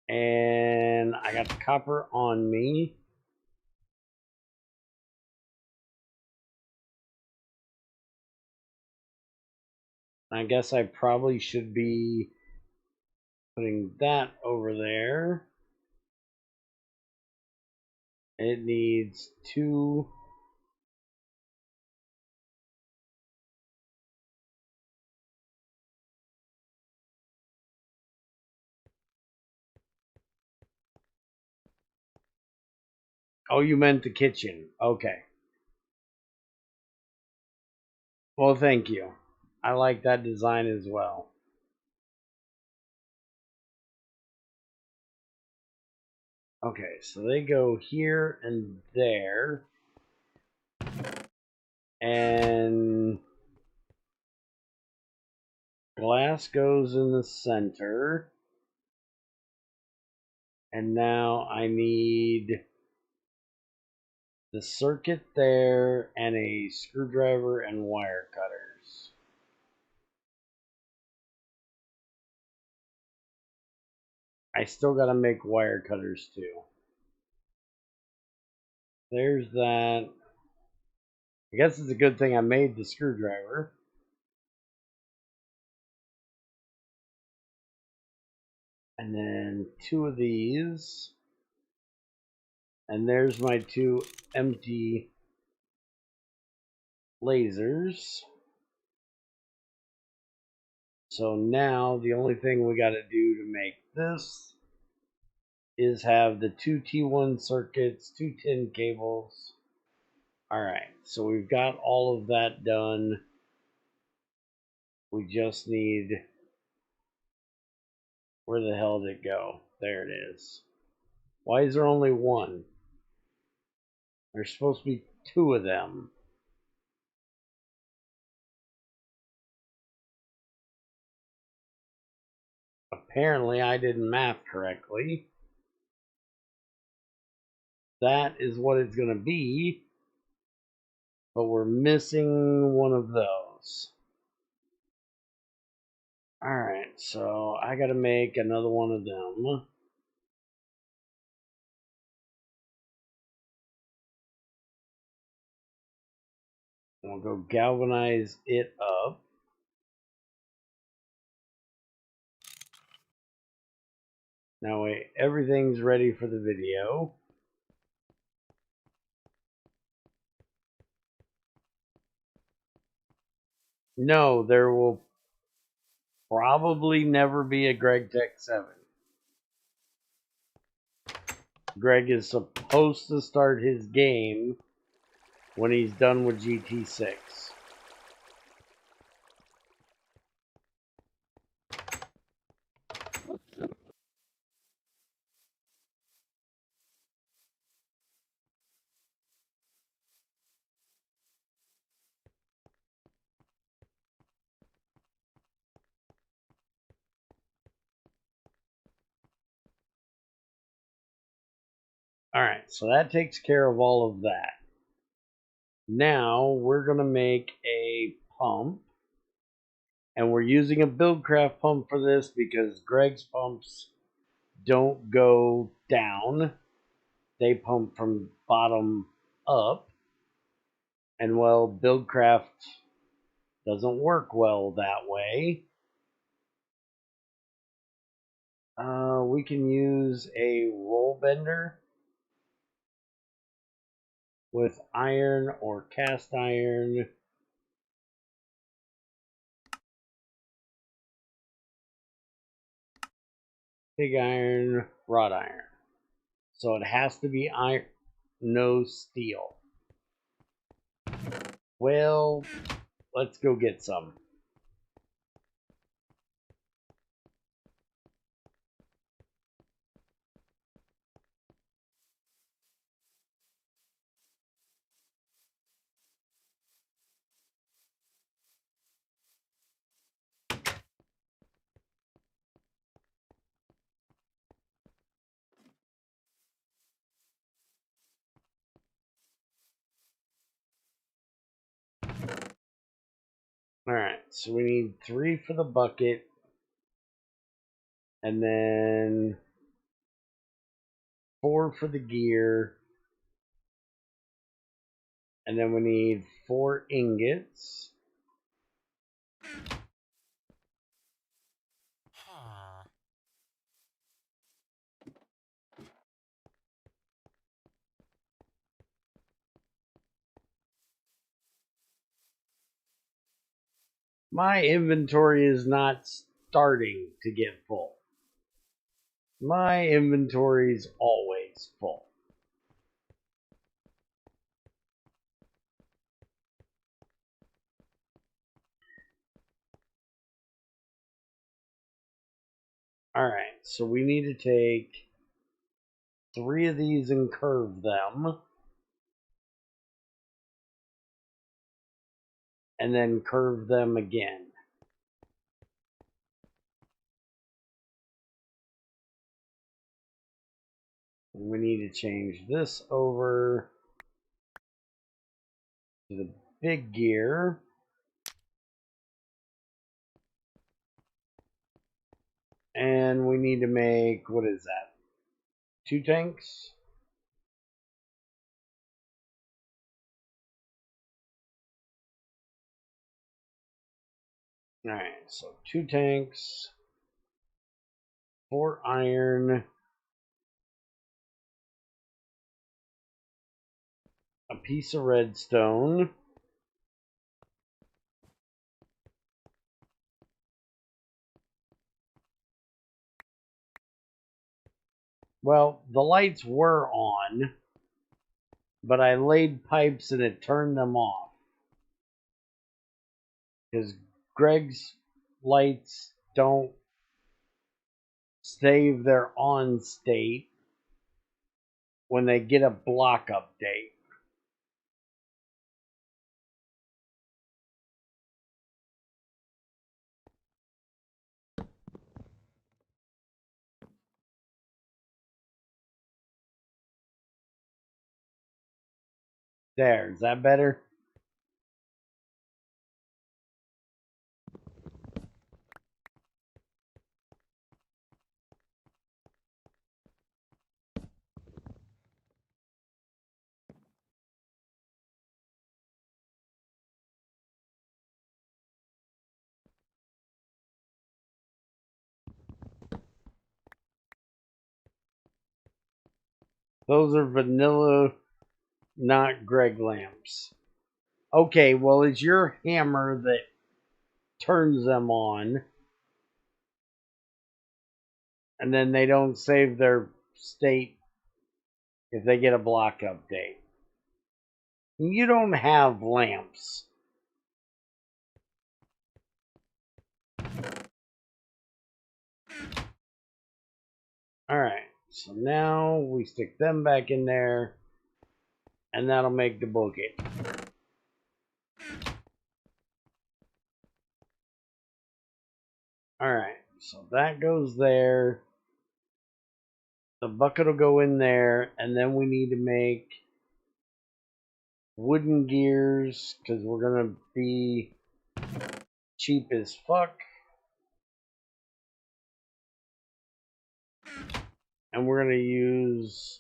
And I got the copper on me. I guess I probably should be putting that over there. It needs 2. Oh, you meant the kitchen. Okay. Well, thank you. I like that design as well. Okay, so they go here and there. And glass goes in the center. And now I need the circuit there and a screwdriver and wire cutters. I still gotta make wire cutters too. There's that. I guess it's a good thing I made the screwdriver. And then 2 of these. And there's my 2 empty lasers. So now the only thing we gotta do to make this is have the 2 T1 circuits, 2 tin cables. Alright, so we've got all of that done. We just need... Where the hell did it go? There it is. Why is there only 1? There's supposed to be 2 of them. Apparently I didn't math correctly. That is what it's going to be. But we're missing one of those. Alright, so I got to make another one of them. We'll go galvanize it up. Now wait, everything's ready for the video. No, there will probably never be a GregTech 7. Greg is supposed to start his game when he's done with GT6. Alright, so that takes care of all of that. Now we're going to make a pump. And we're using a Buildcraft pump for this because Greg's pumps don't go down. They pump from bottom up. And well, Buildcraft doesn't work well that way. We can use a roll bender with iron or cast iron. Pig iron, wrought iron. So it has to be iron, no steel. Well, let's go get some. Alright, so we need 3 for the bucket. And then 4 for the gear. And then we need 4 ingots. My inventory is not starting to get full. My inventory is always full. Alright, so we need to take 3 of these and curve them. And then curve them again. We need to change this over to the big gear. And we need to make, what is that? 2 tanks? Alright, so 2 tanks, 4 iron, a piece of redstone, well, the lights were on, but I laid pipes and it turned them off. Because Greg's lights don't save their on state when they get a block update. There, is that better? Those are vanilla, not Greg lamps. Okay, well, it's your hammer that turns them on. And then they don't save their state if they get a block update. You don't have lamps. Alright, so now we stick them back in there, and that'll make the bucket. Alright, so that goes there. The bucket will go in there, and then we need to make wooden gears, because we're going to be cheap as fuck. And we're going to use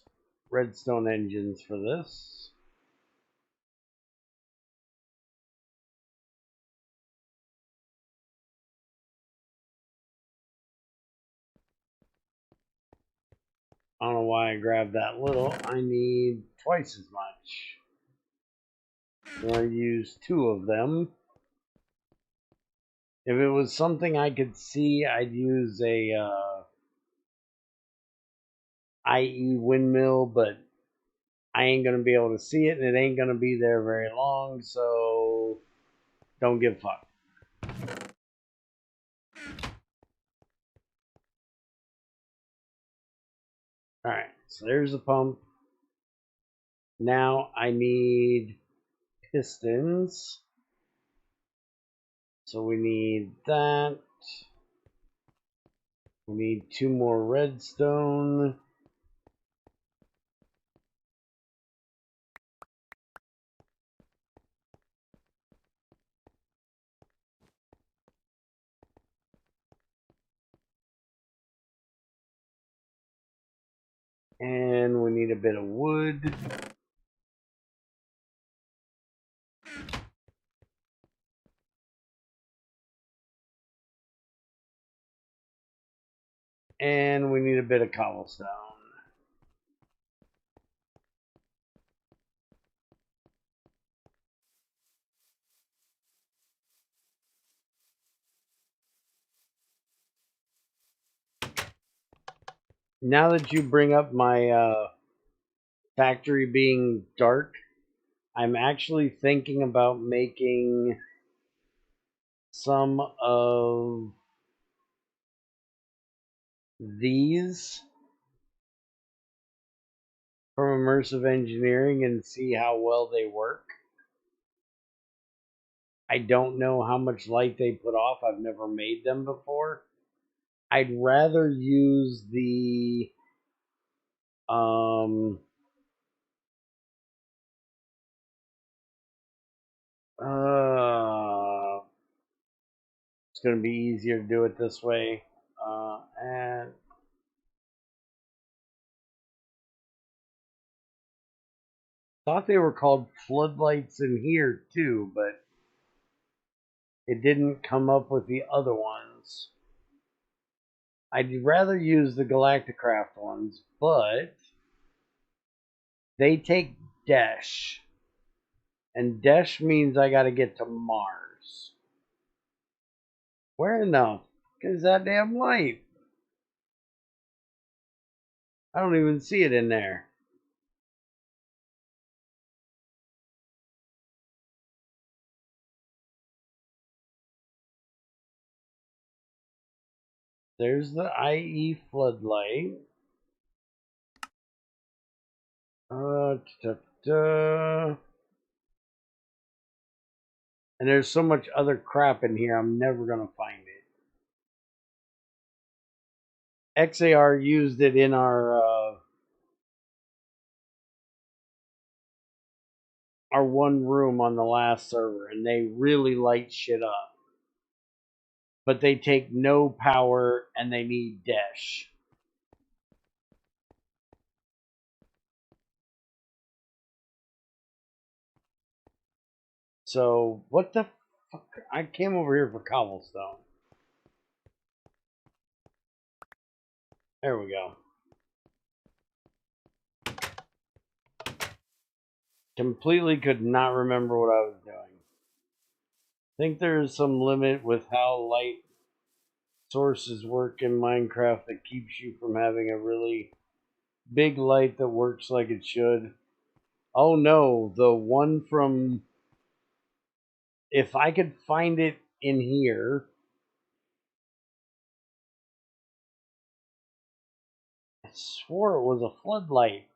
redstone engines for this. I don't know why I grabbed that little. I need twice as much. So I use 2 of them. If it was something I could see, I'd use a IE windmill, but I ain't gonna be able to see it, and it ain't gonna be there very long, so don't give a fuck. Alright, so there's the pump. Now I need pistons. So we need that. We need 2 more redstone. And we need a bit of wood. And we need a bit of cobblestone. Now that you bring up my factory being dark, I'm actually thinking about making some of these from immersive engineering and see how well they work. I don't know how much light they put off. I've never made them before. I'd rather use the it's going to be easier to do it this way. And thought they were called floodlights in here too, but it didn't come up with the other ones. I'd rather use the Galacticraft ones, but they take dash. And dash means I gotta get to Mars. Where in the is that damn light? I don't even see it in there. There's the IE floodlight. Da, da, da. And there's so much other crap in here, I'm never going to find it. XAR used it in our one room on the last server, and they really light shit up. But they take no power, and they need dash. So, what the fuck? I came over here for cobblestone. There we go. Completely could not remember what I was doing. I think there's some limit with how light sources work in Minecraft that keeps you from having a really big light that works like it should. Oh no, the one from... If I could find it in here... I swore it was a floodlight.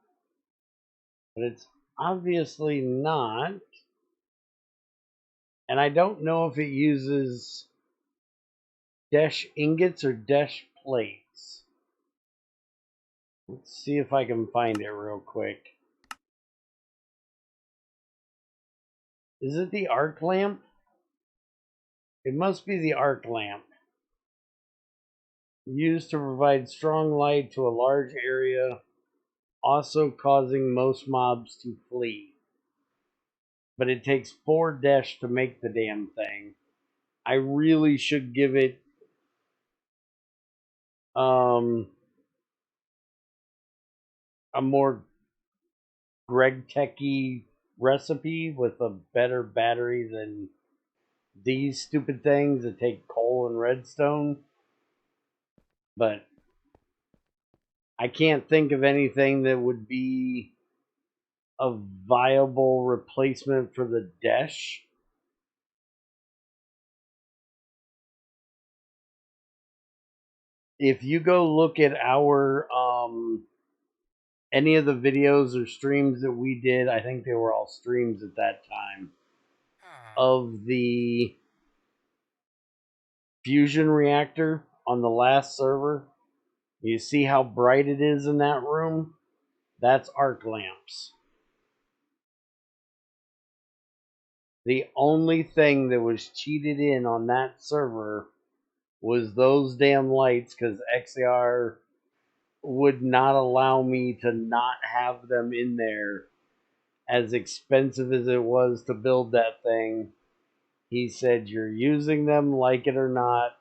But it's obviously not. And I don't know if it uses dash ingots or dash plates. Let's see if I can find it real quick. Is it the arc lamp? It must be the arc lamp. Used to provide strong light to a large area, also causing most mobs to flee. But it takes 4 dash to make the damn thing. I really should give it a more GregTech-y recipe with a better battery than these stupid things that take coal and redstone. But I can't think of anything that would be a viable replacement for the Dash. If you go look at our any of the videos or streams that we did, I think they were all streams at that time, of the fusion reactor on the last server, you see how bright it is in that room? That's arc lamps. The only thing that was cheated in on that server was those damn lights, because XAR would not allow me to not have them in there. As expensive as it was to build that thing, he said, you're using them, like it or not,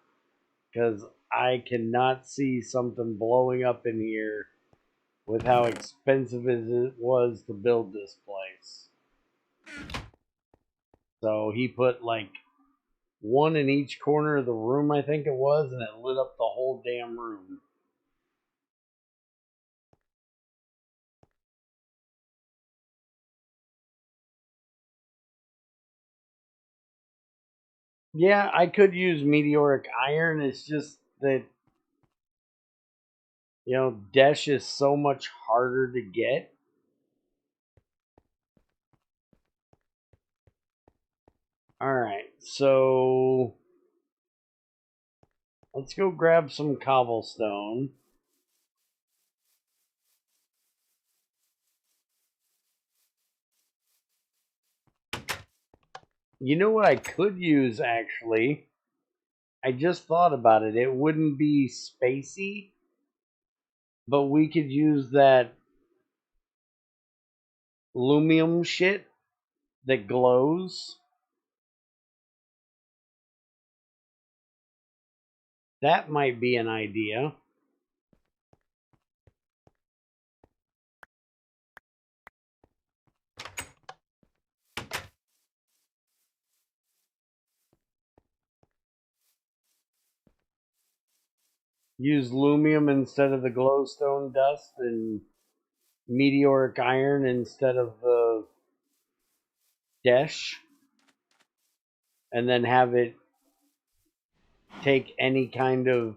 because I cannot see something blowing up in here with how expensive it was to build this place. So he put like one in each corner of the room, I think it was, and it lit up the whole damn room. Yeah, I could use meteoric iron. It's just that, Desh is so much harder to get. Alright, so let's go grab some cobblestone. You know what I could use, actually? I just thought about it. It wouldn't be spacey, but we could use that lumium shit that glows. That might be an idea. Use lumium instead of the glowstone dust, and meteoric iron instead of the Desh, and then have it take any kind of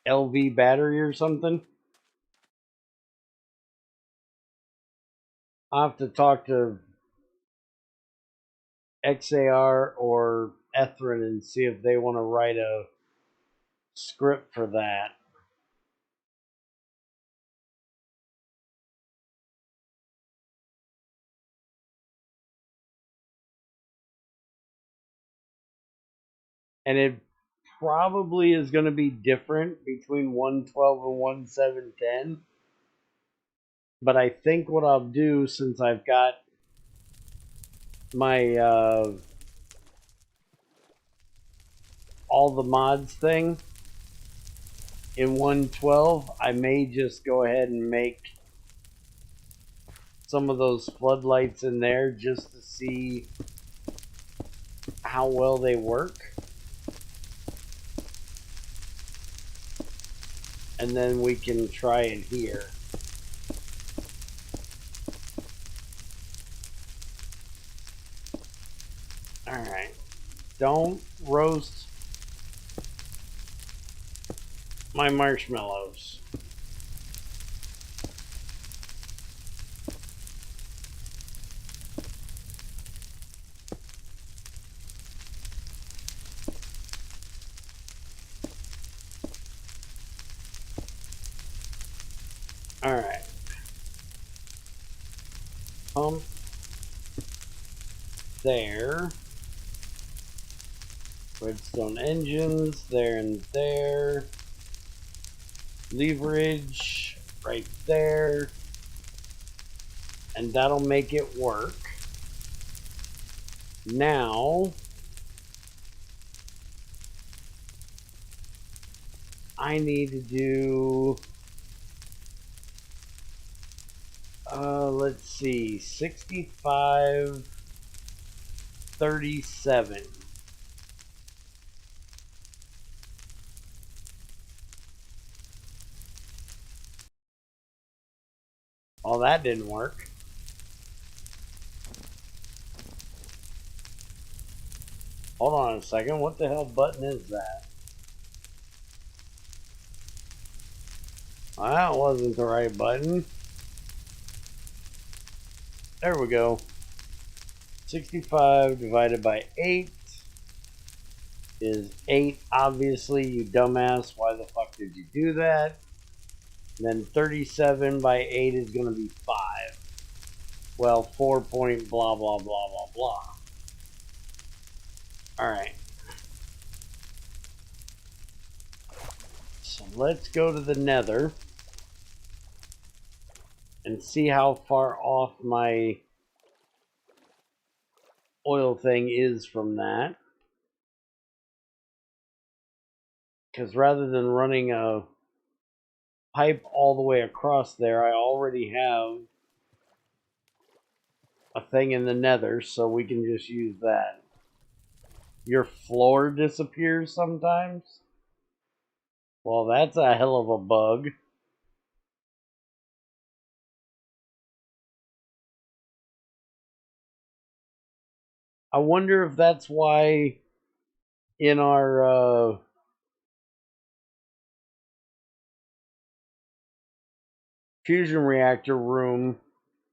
LV battery or something. I'll have to talk to XAR or Ethrin and see if they want to write a script for that. And it probably is going to be different between 112 and 1710. But I think what I'll do, since I've got my all the mods thing in 112, I may just go ahead and make some of those floodlights in there just to see how well they work. And then we can try it here. Alright. Don't roast my marshmallows. Alright. Pump. There. Redstone engines. There and there. Leverage. Right there. And that'll make it work. Now, I need to do Let's see, 65, 37. Well, that didn't work. Hold on a second, what the hell button is that? That wasn't the right button. There we go. 65 divided by 8 is 8. Obviously, you dumbass. Why the fuck did you do that? And then 37 by 8 is going to be 5. Well, 4 point blah, blah, blah, blah, blah. Alright. So let's go to the nether and see how far off my oil thing is from that. Because rather than running a pipe all the way across there, I already have a thing in the nether, so we can just use that. Your floor disappears sometimes? Well, that's a hell of a bug. I wonder if that's why in our fusion reactor room,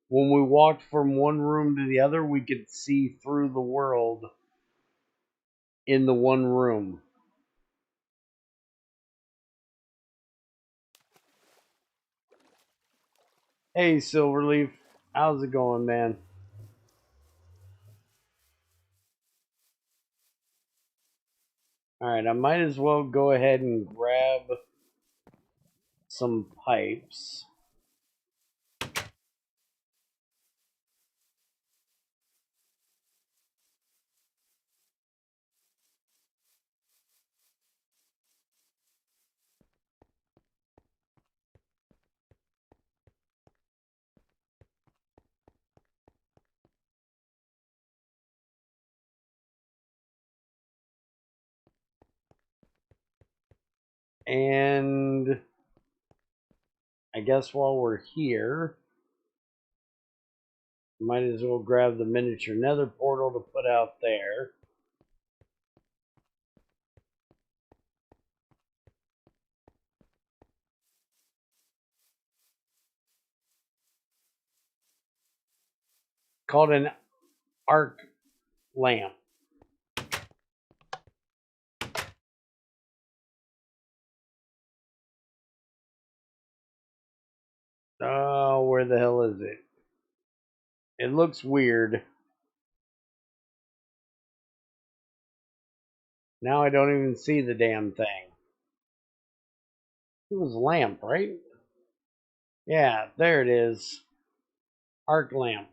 when we walked from one room to the other, we could see through the world in the one room. Hey, Silverleaf. How's it going, man? Alright, I might as well go ahead and grab some pipes. And I guess while we're here, might as well grab the miniature nether portal to put out there. Called an arc lamp. Oh, where the hell is it? It looks weird. Now I don't even see the damn thing. It was lamp, right? Yeah, there it is. Arc lamp.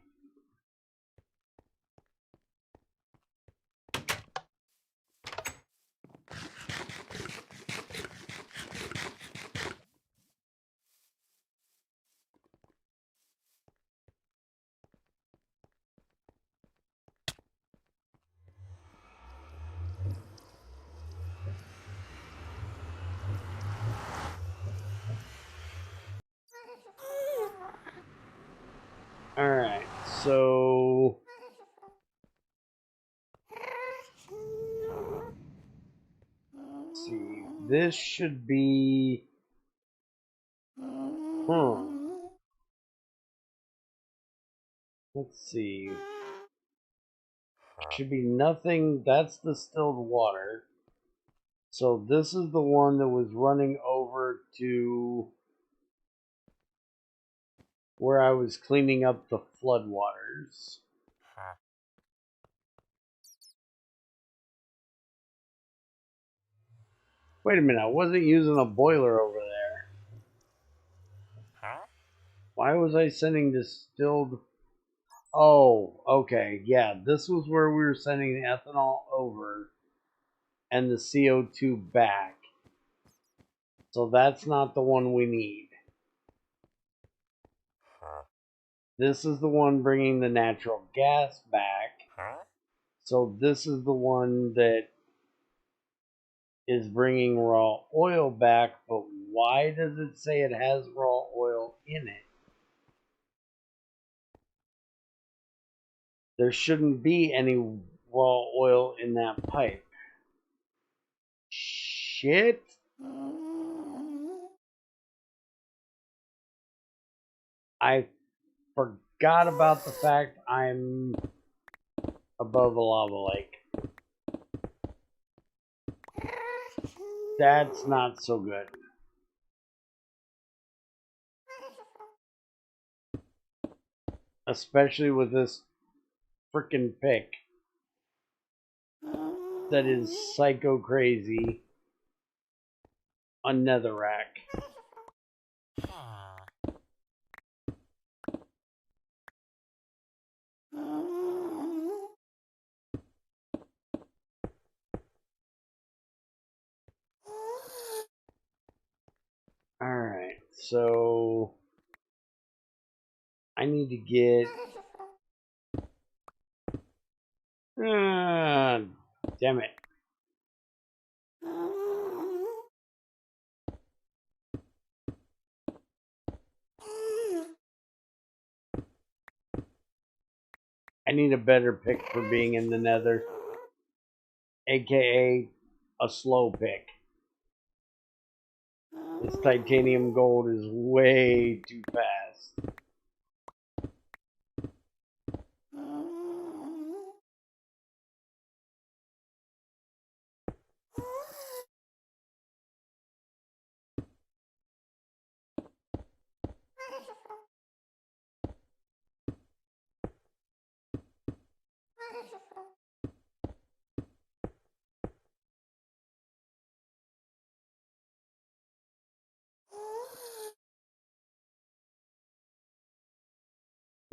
Alright, so let's see. This should be let's see. Should be nothing. That's the distilled water. So this is the one that was running over to where I was cleaning up the floodwaters. Wait a minute, I wasn't using a boiler over there. Why was I sending distilled? Oh, okay, yeah, this was where we were sending the ethanol over and the CO2 back. So that's not the one we need. This is the one bringing the natural gas back. So this is the one that is bringing raw oil back, but why does it say it has raw oil in it? There shouldn't be any raw oil in that pipe. Shit. I forgot about the fact I'm above a lava lake. That's not so good. Especially with this frickin' pick that is psycho crazy on netherrack. Alright, so I need to get damn it. I need a better pick for being in the nether, aka a slow pick. This titanium gold is way too fast.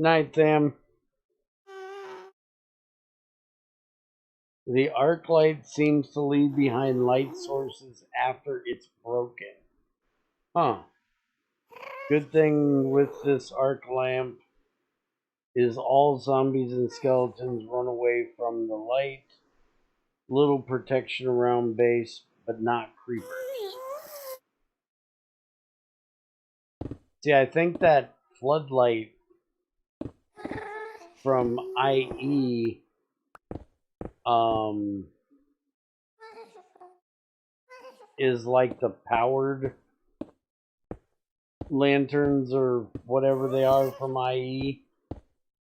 Night, Sam. The arc light seems to leave behind light sources after it's broken. Huh. Good thing with this arc lamp is all zombies and skeletons run away from the light. Little protection around base, but not creepers. See, I think that floodlight from IE is like the powered lanterns or whatever they are from IE,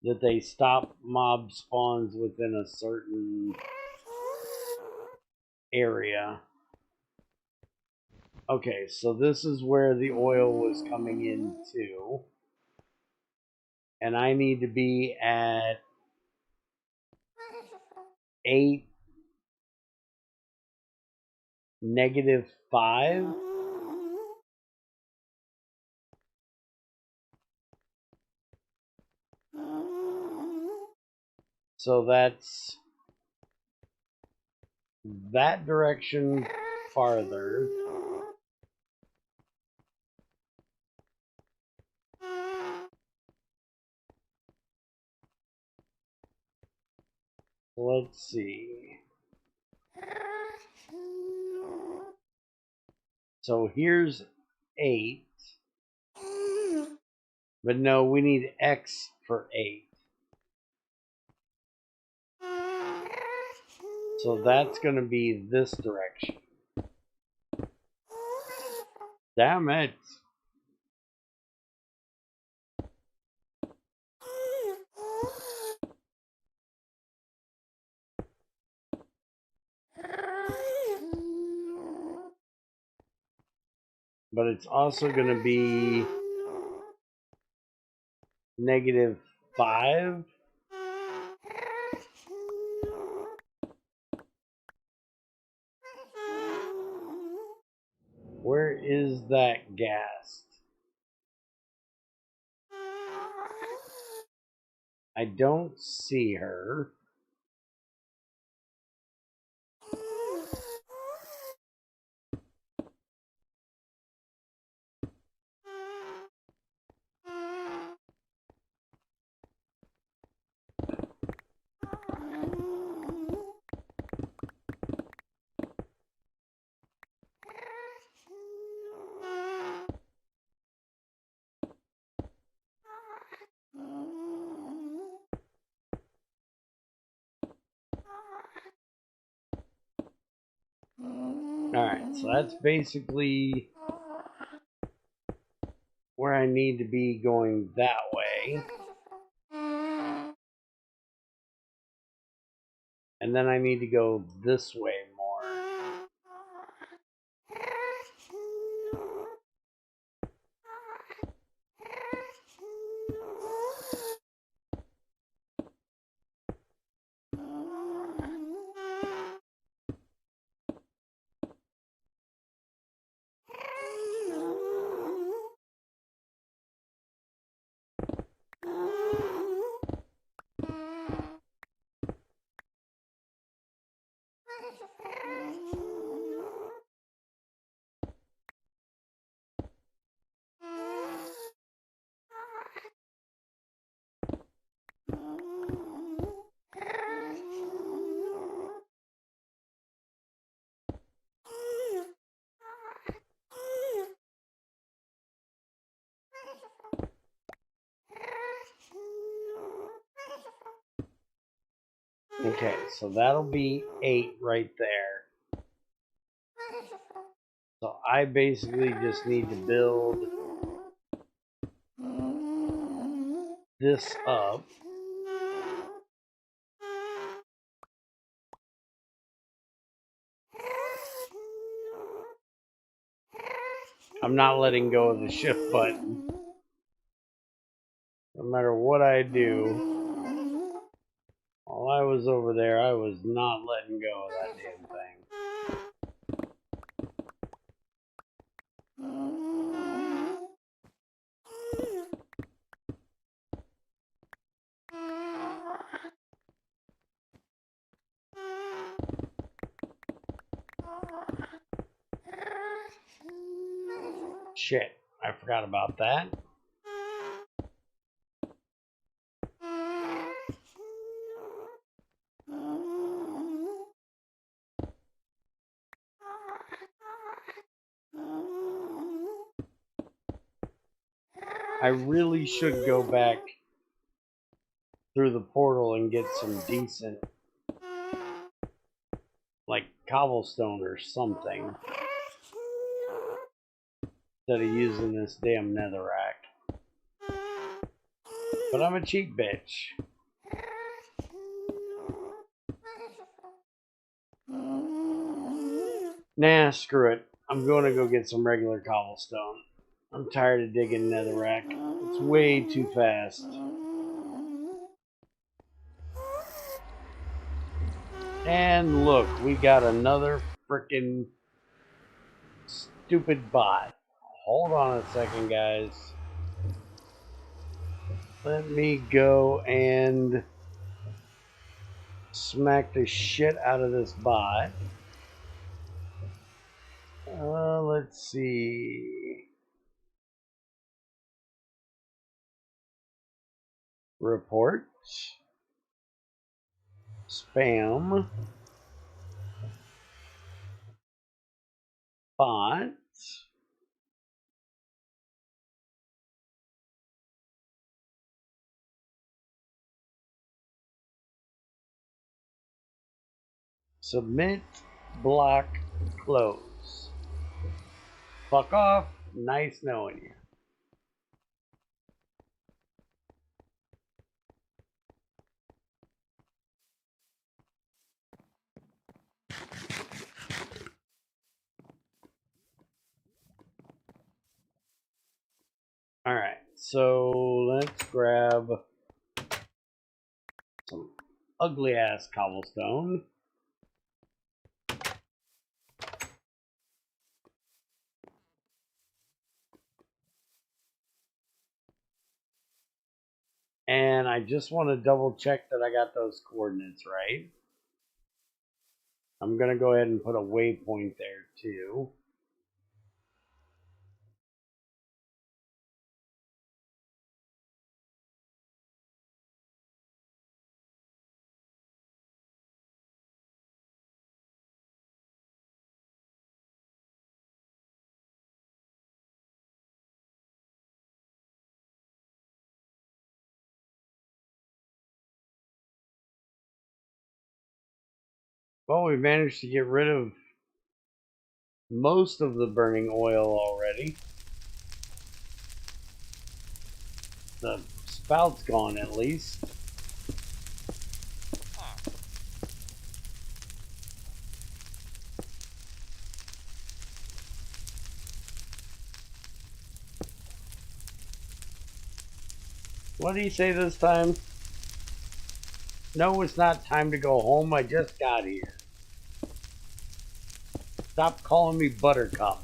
that they stop mob spawns within a certain area. Okay, so this is where the oil was coming into. And I need to be at 8, -5. So that's that direction farther. Let's see. So here's 8. But no, we need X for 8. So that's going to be this direction. Damn it. But it's also going to be -5. Where is that ghast? I don't see her. so that's basically where I need to be going that way. And then I need to go this way more. Okay, so that'll be 8 right there. So I basically just need to build this up. I'm not letting go of the shift button. No matter what I do, while I was over there, I was not letting go of that damn thing. Shit, I forgot about that. I really should go back through the portal and get some decent, like, cobblestone or something, instead of using this damn netherrack. But I'm a cheap bitch. Nah, screw it. I'm going to go get some regular cobblestone. I'm tired of digging netherrack. It's way too fast. And look, we got another freaking stupid bot. Hold on a second, guys. Let me go and smack the shit out of this bot. Let's see. Report. Spam. Bot. Submit. Block. Close. Fuck off. Nice knowing you. Alright, so let's grab some ugly ass cobblestone. And I just want to double check that I got those coordinates right. I'm going to go ahead and put a waypoint there too. Well, we managed to get rid of most of the burning oil already. The spout's gone at least. What did he say this time? No, it's not time to go home. I just got here. Stop calling me Buttercup.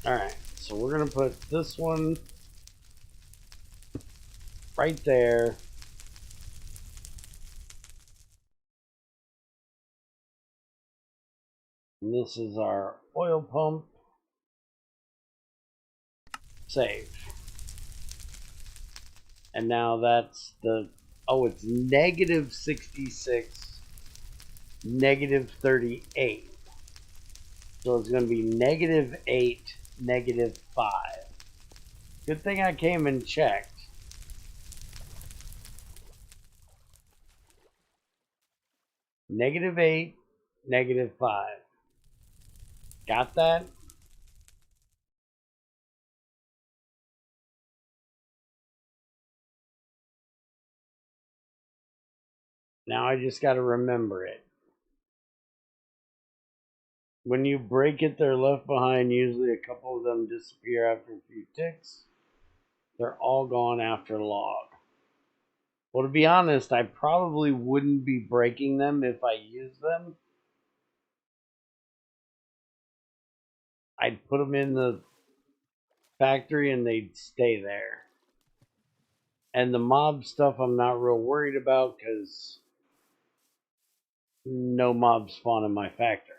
Alright, so we're going to put this one right there. And this is our oil pump. Save. And now that's the, oh, it's negative 66, negative 38. So it's going to be negative 8, negative 5. Good thing I came and checked. Negative 8, negative 5. Got that? Now I just got to remember it. When you break it, they're left behind. Usually a couple of them disappear after a few ticks. They're all gone after log. Well, to be honest, I probably wouldn't be breaking them if I used them. I'd put them in the factory and they'd stay there. And the mob stuff I'm not real worried about because no mobs spawn in my factory.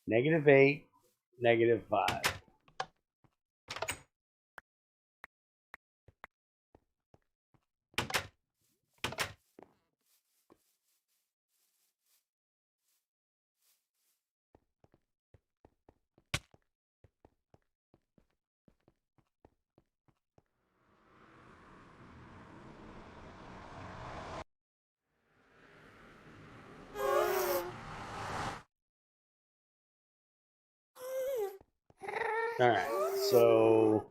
Negative 8, negative 5. Alright, so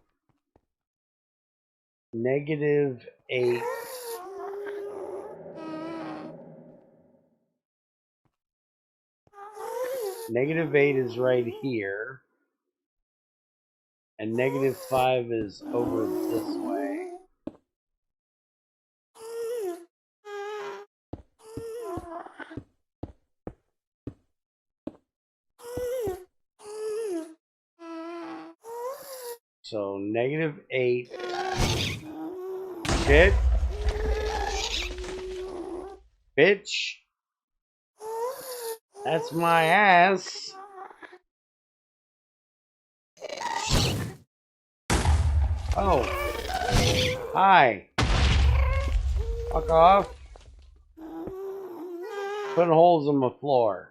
negative 8. Negative 8 is right here. And negative 5 is over this way. So negative 8. Shit. Bitch. That's my ass. Oh. Hi. Fuck off. Putting holes in my floor.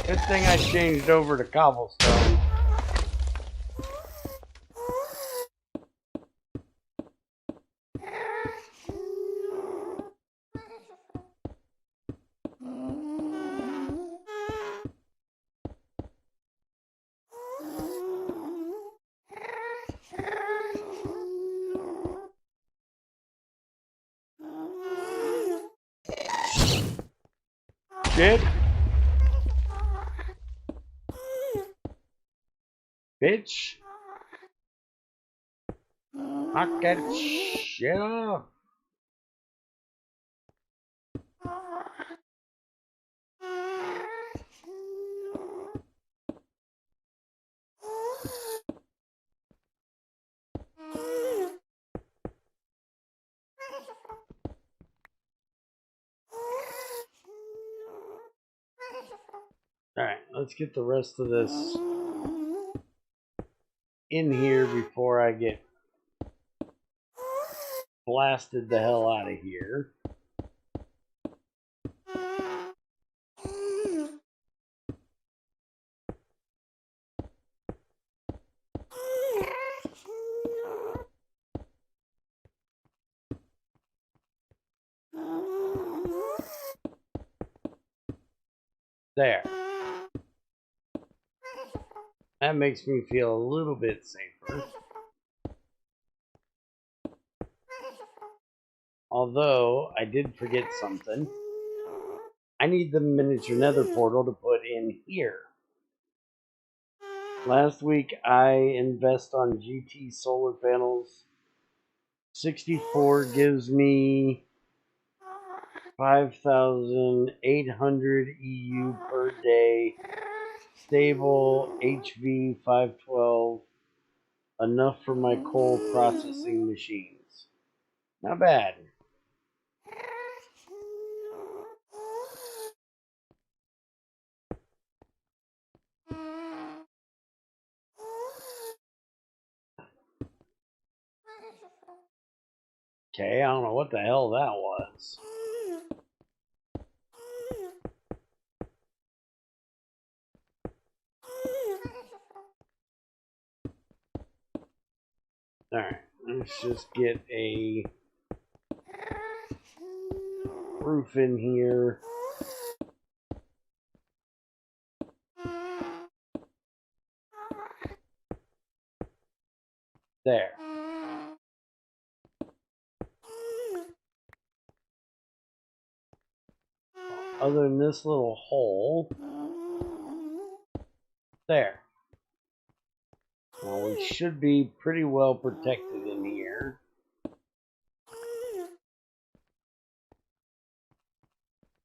Good thing I changed over to cobblestone. Shit. Bitch. Knock that shit off. let's get the rest of this in here before I get blasted the hell out of here. There. That makes me feel a little bit safer. Although, I did forget something. I need the miniature nether portal to put in here. Last week, I invest on GT solar panels. 64 gives me 5,800 EU per day. Stable HV 512. Enough for my coal processing machines. Not bad. Okay, I don't know what the hell that was. Alright, let's just get a roof in here. There. Other than this little hole. There. Now we should be pretty well protected in here.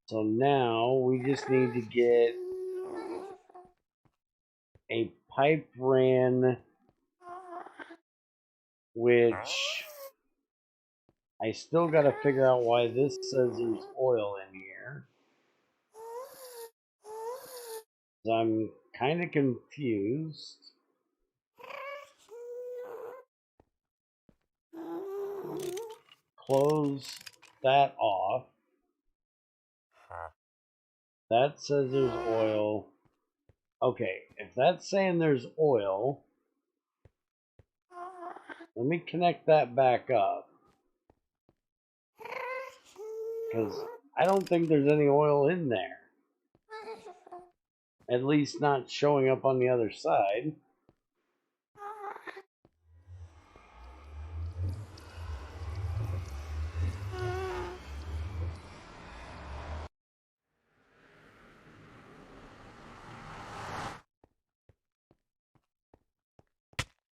So now we just need to get a pipe ran, which I still got to figure out why this says there's oil in here. I'm kind of confused. Close that off. That says there's oil. Okay, if that's saying there's oil, let me connect that back up. Because I don't think there's any oil in there. At least not showing up on the other side.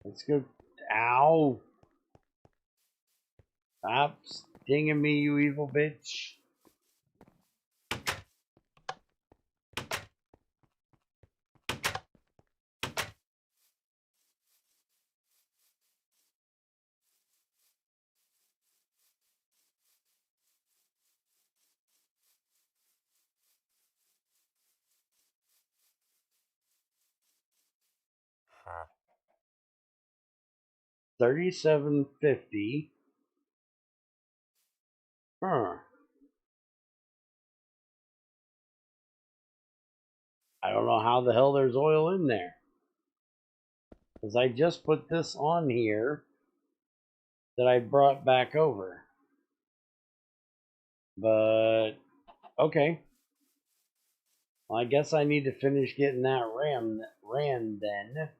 Let's go. Ow! Stop stinging me, you evil bitch. $37.50. Huh. I don't know how the hell there's oil in there. Because I just put this on here that I brought back over. But, okay. Well, I guess I need to finish getting that ran then.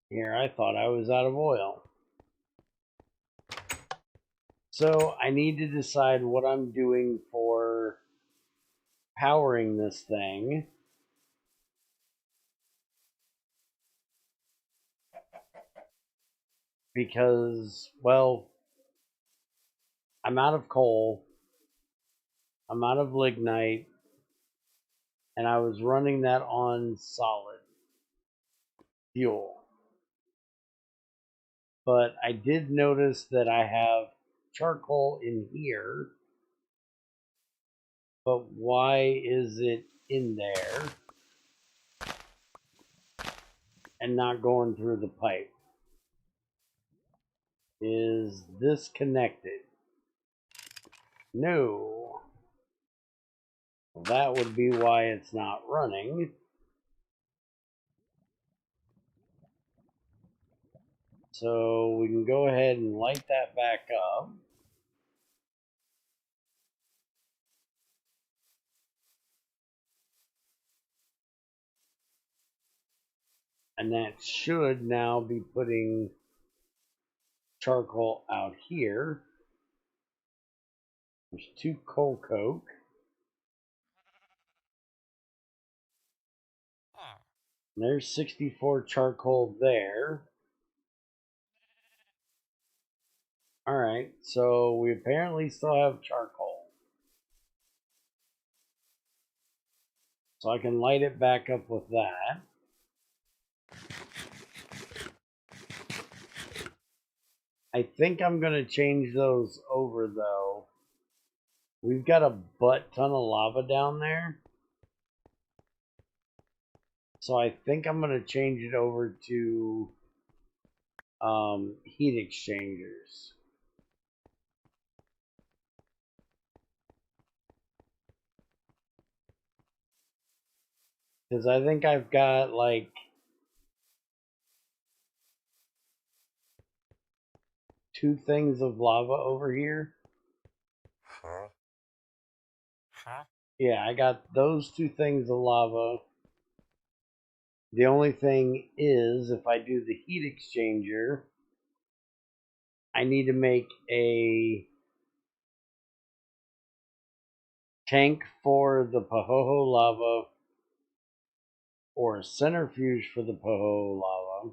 Here, I thought I was out of oil. So, I need to decide what I'm doing for powering this thing. Because, well, I'm out of coal. I'm out of lignite. And I was running that on solid fuel. But I did notice that I have charcoal in here. But why is it in there and not going through the pipe? Is this connected? No. Well, that would be why it's not running. So we can go ahead and light that back up. And that should now be putting charcoal out here. There's 2 coal coke. And there's 64 charcoal there. Alright, so we apparently still have charcoal. So I can light it back up with that. I think I'm going to change those over though. We've got a butt ton of lava down there. So I think I'm going to change it over to heat exchangers. Because I think I've got like 2 things of lava over here. Yeah, I got those 2 things of lava. The only thing is, if I do the heat exchanger, I need to make a tank for the Pahoho lava or a centrifuge for the Pahoho lava.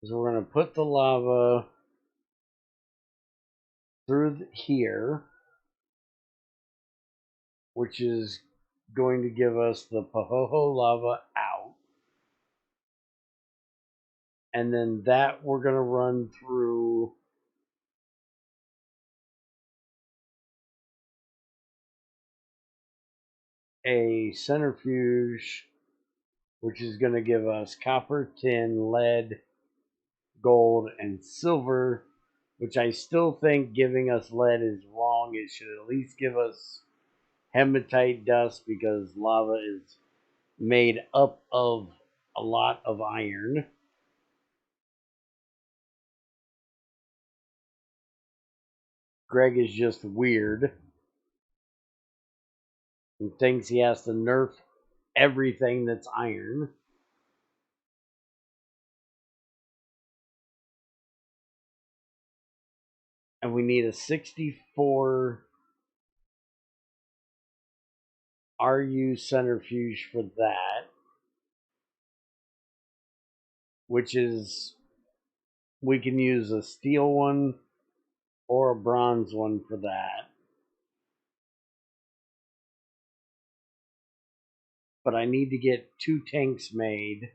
So we're going to put the lava through here, which is going to give us the Pahoho lava out. And then that we're going to run through a centrifuge, which is going to give us copper, tin, lead, gold, and silver, which I still think giving us lead is wrong. It should at least give us hematite dust because lava is made up of a lot of iron. Greg is just weird and thinks he has to nerf everything that's iron. And we need a 64 RU centrifuge for that, which is, we can use a steel one or a bronze one for that. But I need to get 2 tanks made.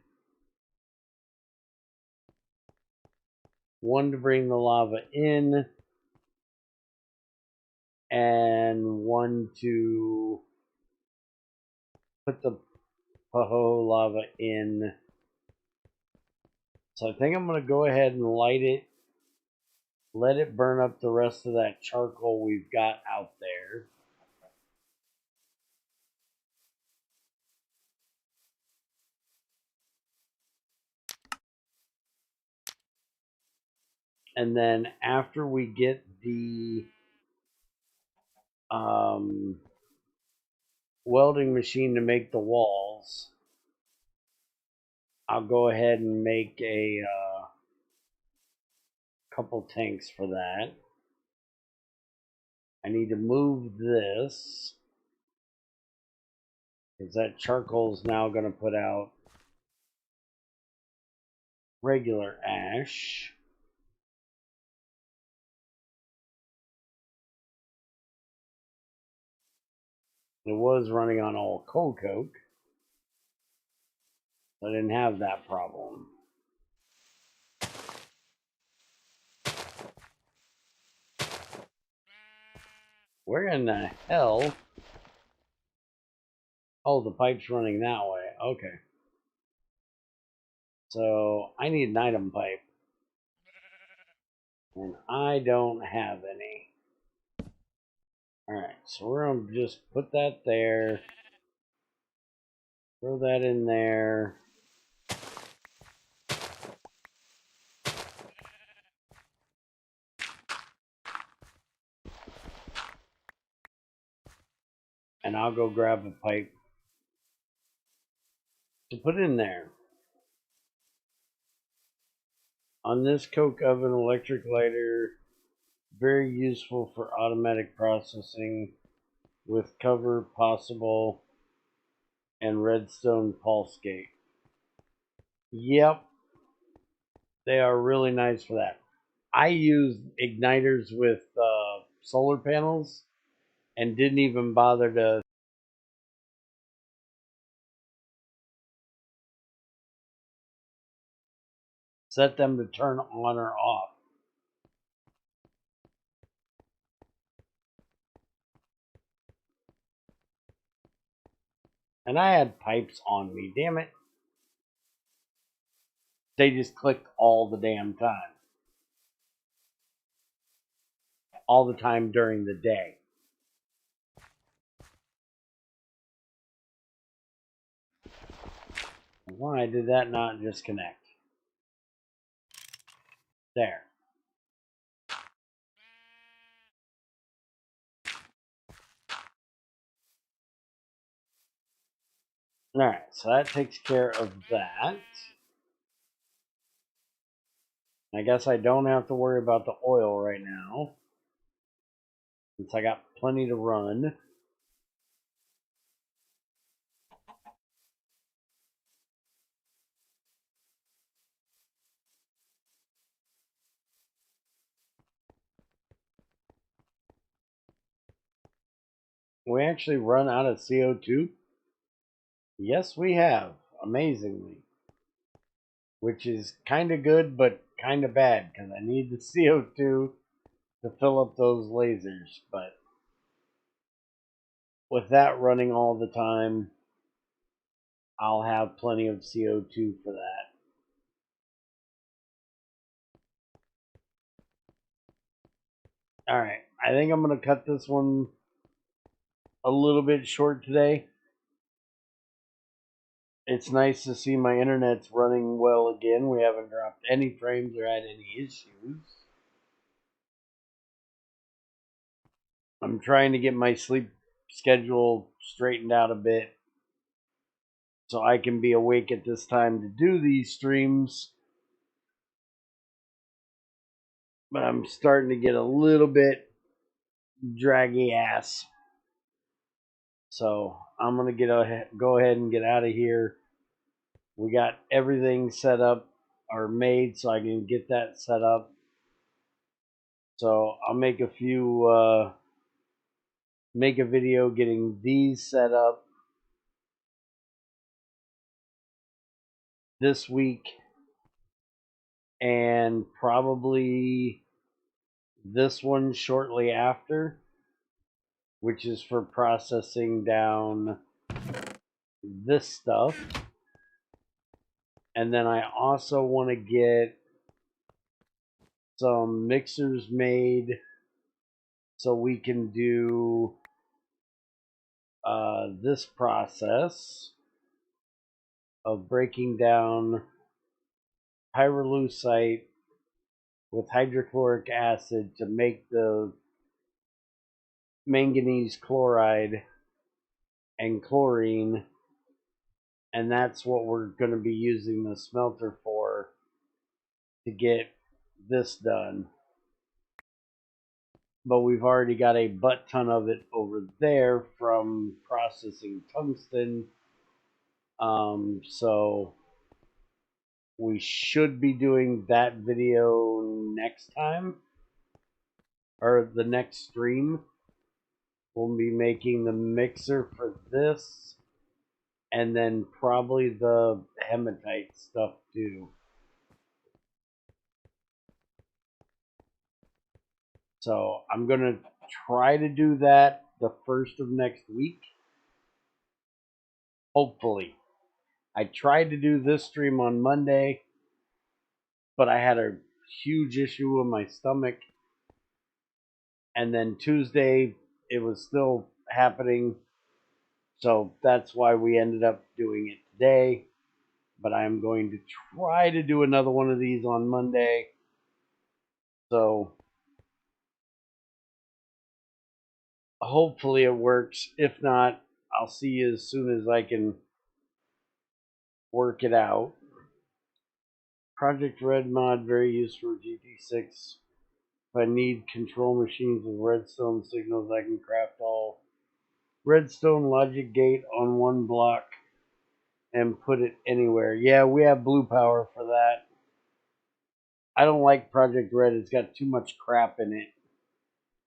One to bring the lava in, and one to put the Pahoho lava in. So I think I'm going to go ahead and light it, let it burn up the rest of that charcoal we've got out there. And then after we get the welding machine to make the walls, I'll go ahead and make a couple tanks for that. I need to move this because that charcoal is now going to put out regular ash. It was running on all coal coke. I didn't have that problem. Where in the hell? Oh, the pipe's running that way. Okay. So I need an item pipe. And I don't have any. Alright, so we're going to just put that there. Throw that in there. And I'll go grab a pipe to put in there. On this coke oven electric lighter, very useful for automatic processing with cover possible and redstone pulse gate. Yep, they are really nice for that. I used igniters with solar panels and didn't even bother to set them to turn on or off. And I had pipes on me, damn it. They just clicked all the damn time. All the time during the day. Why did that not just connect? There. Alright, so that takes care of that. I guess I don't have to worry about the oil right now, since I got plenty to run. We actually run out of CO2? Yes, we have, amazingly. Which is kind of good, but kind of bad, because I need the CO2 to fill up those lasers. But with that running all the time, I'll have plenty of CO2 for that. Alright, I think I'm going to cut this one a little bit short today. It's nice to see my internet's running well again. We haven't dropped any frames or had any issues. I'm trying to get my sleep schedule straightened out a bit so I can be awake at this time to do these streams. But I'm starting to get a little bit draggy ass. So I'm going to go ahead and get out of here. We got everything set up or made so I can get that set up. So I'll make a video getting these set up this week, and probably this one shortly after, which is for processing down this stuff. And then I also want to get some mixers made so we can do this process of breaking down pyrolusite with hydrochloric acid to make the manganese chloride and chlorine, and that's what we're going to be using the smelter for to get this done. But we've already got a butt ton of it over there from processing tungsten, so we should be doing that video next time, or the next stream. We'll be making the mixer for this, and then probably the hematite stuff too. So I'm going to try to do that the first of next week. Hopefully. I tried to do this stream on Monday, but I had a huge issue with my stomach. And then Tuesday, it was still happening. So that's why we ended up doing it today. But I'm going to try to do another one of these on Monday. So hopefully it works. If not, I'll see you as soon as I can work it out. Project Red mod, very useful for GT6. If I need control machines with redstone signals, I can craft all redstone logic gate on one block and put it anywhere. Yeah, we have blue power for that. I don't like Project Red. It's got too much crap in it.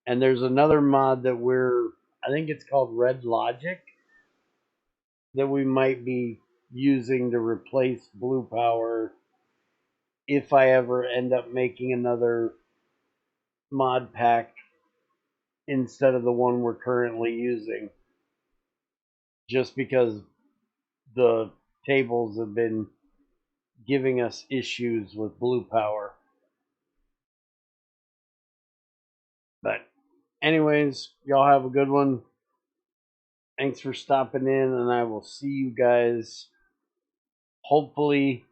And there's another mod that I think it's called Red Logic, that we might be using to replace blue power if I ever end up making another mod pack instead of the one we're currently using. Just because the tables have been giving us issues with blue power. But anyways, y'all have a good one. Thanks for stopping in, and I will see you guys hopefully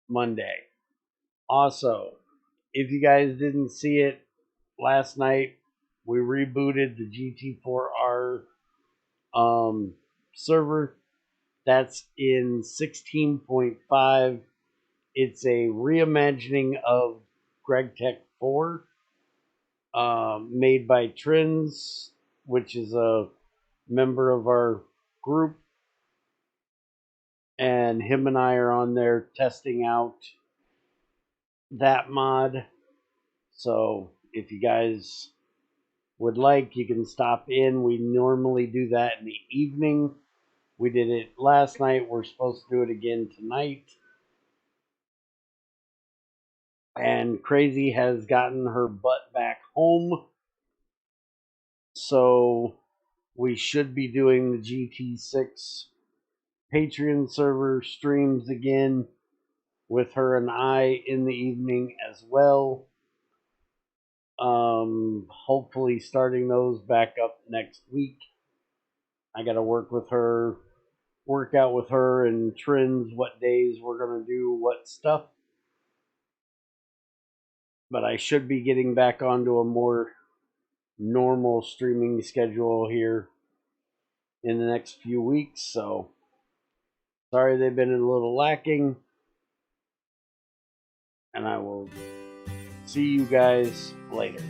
Monday. Also, if you guys didn't see it last night, we rebooted the GT4R server. That's in 16.5. It's a reimagining of GregTech 4, made by Trins, which is a member of our group. And him and I are on there testing out that mod. So if you guys would like, you can stop in. We normally do that in the evening. We did it last night. We're supposed to do it again tonight. And Crazy has gotten her butt back home. So we should be doing the GT6 Patreon server streams again with her and I in the evening as well. Hopefully starting those back up next week. I got to work out with her and Trends what days we're going to do what stuff. But I should be getting back onto a more normal streaming schedule here in the next few weeks. So sorry they've been a little lacking. And I will see you guys later.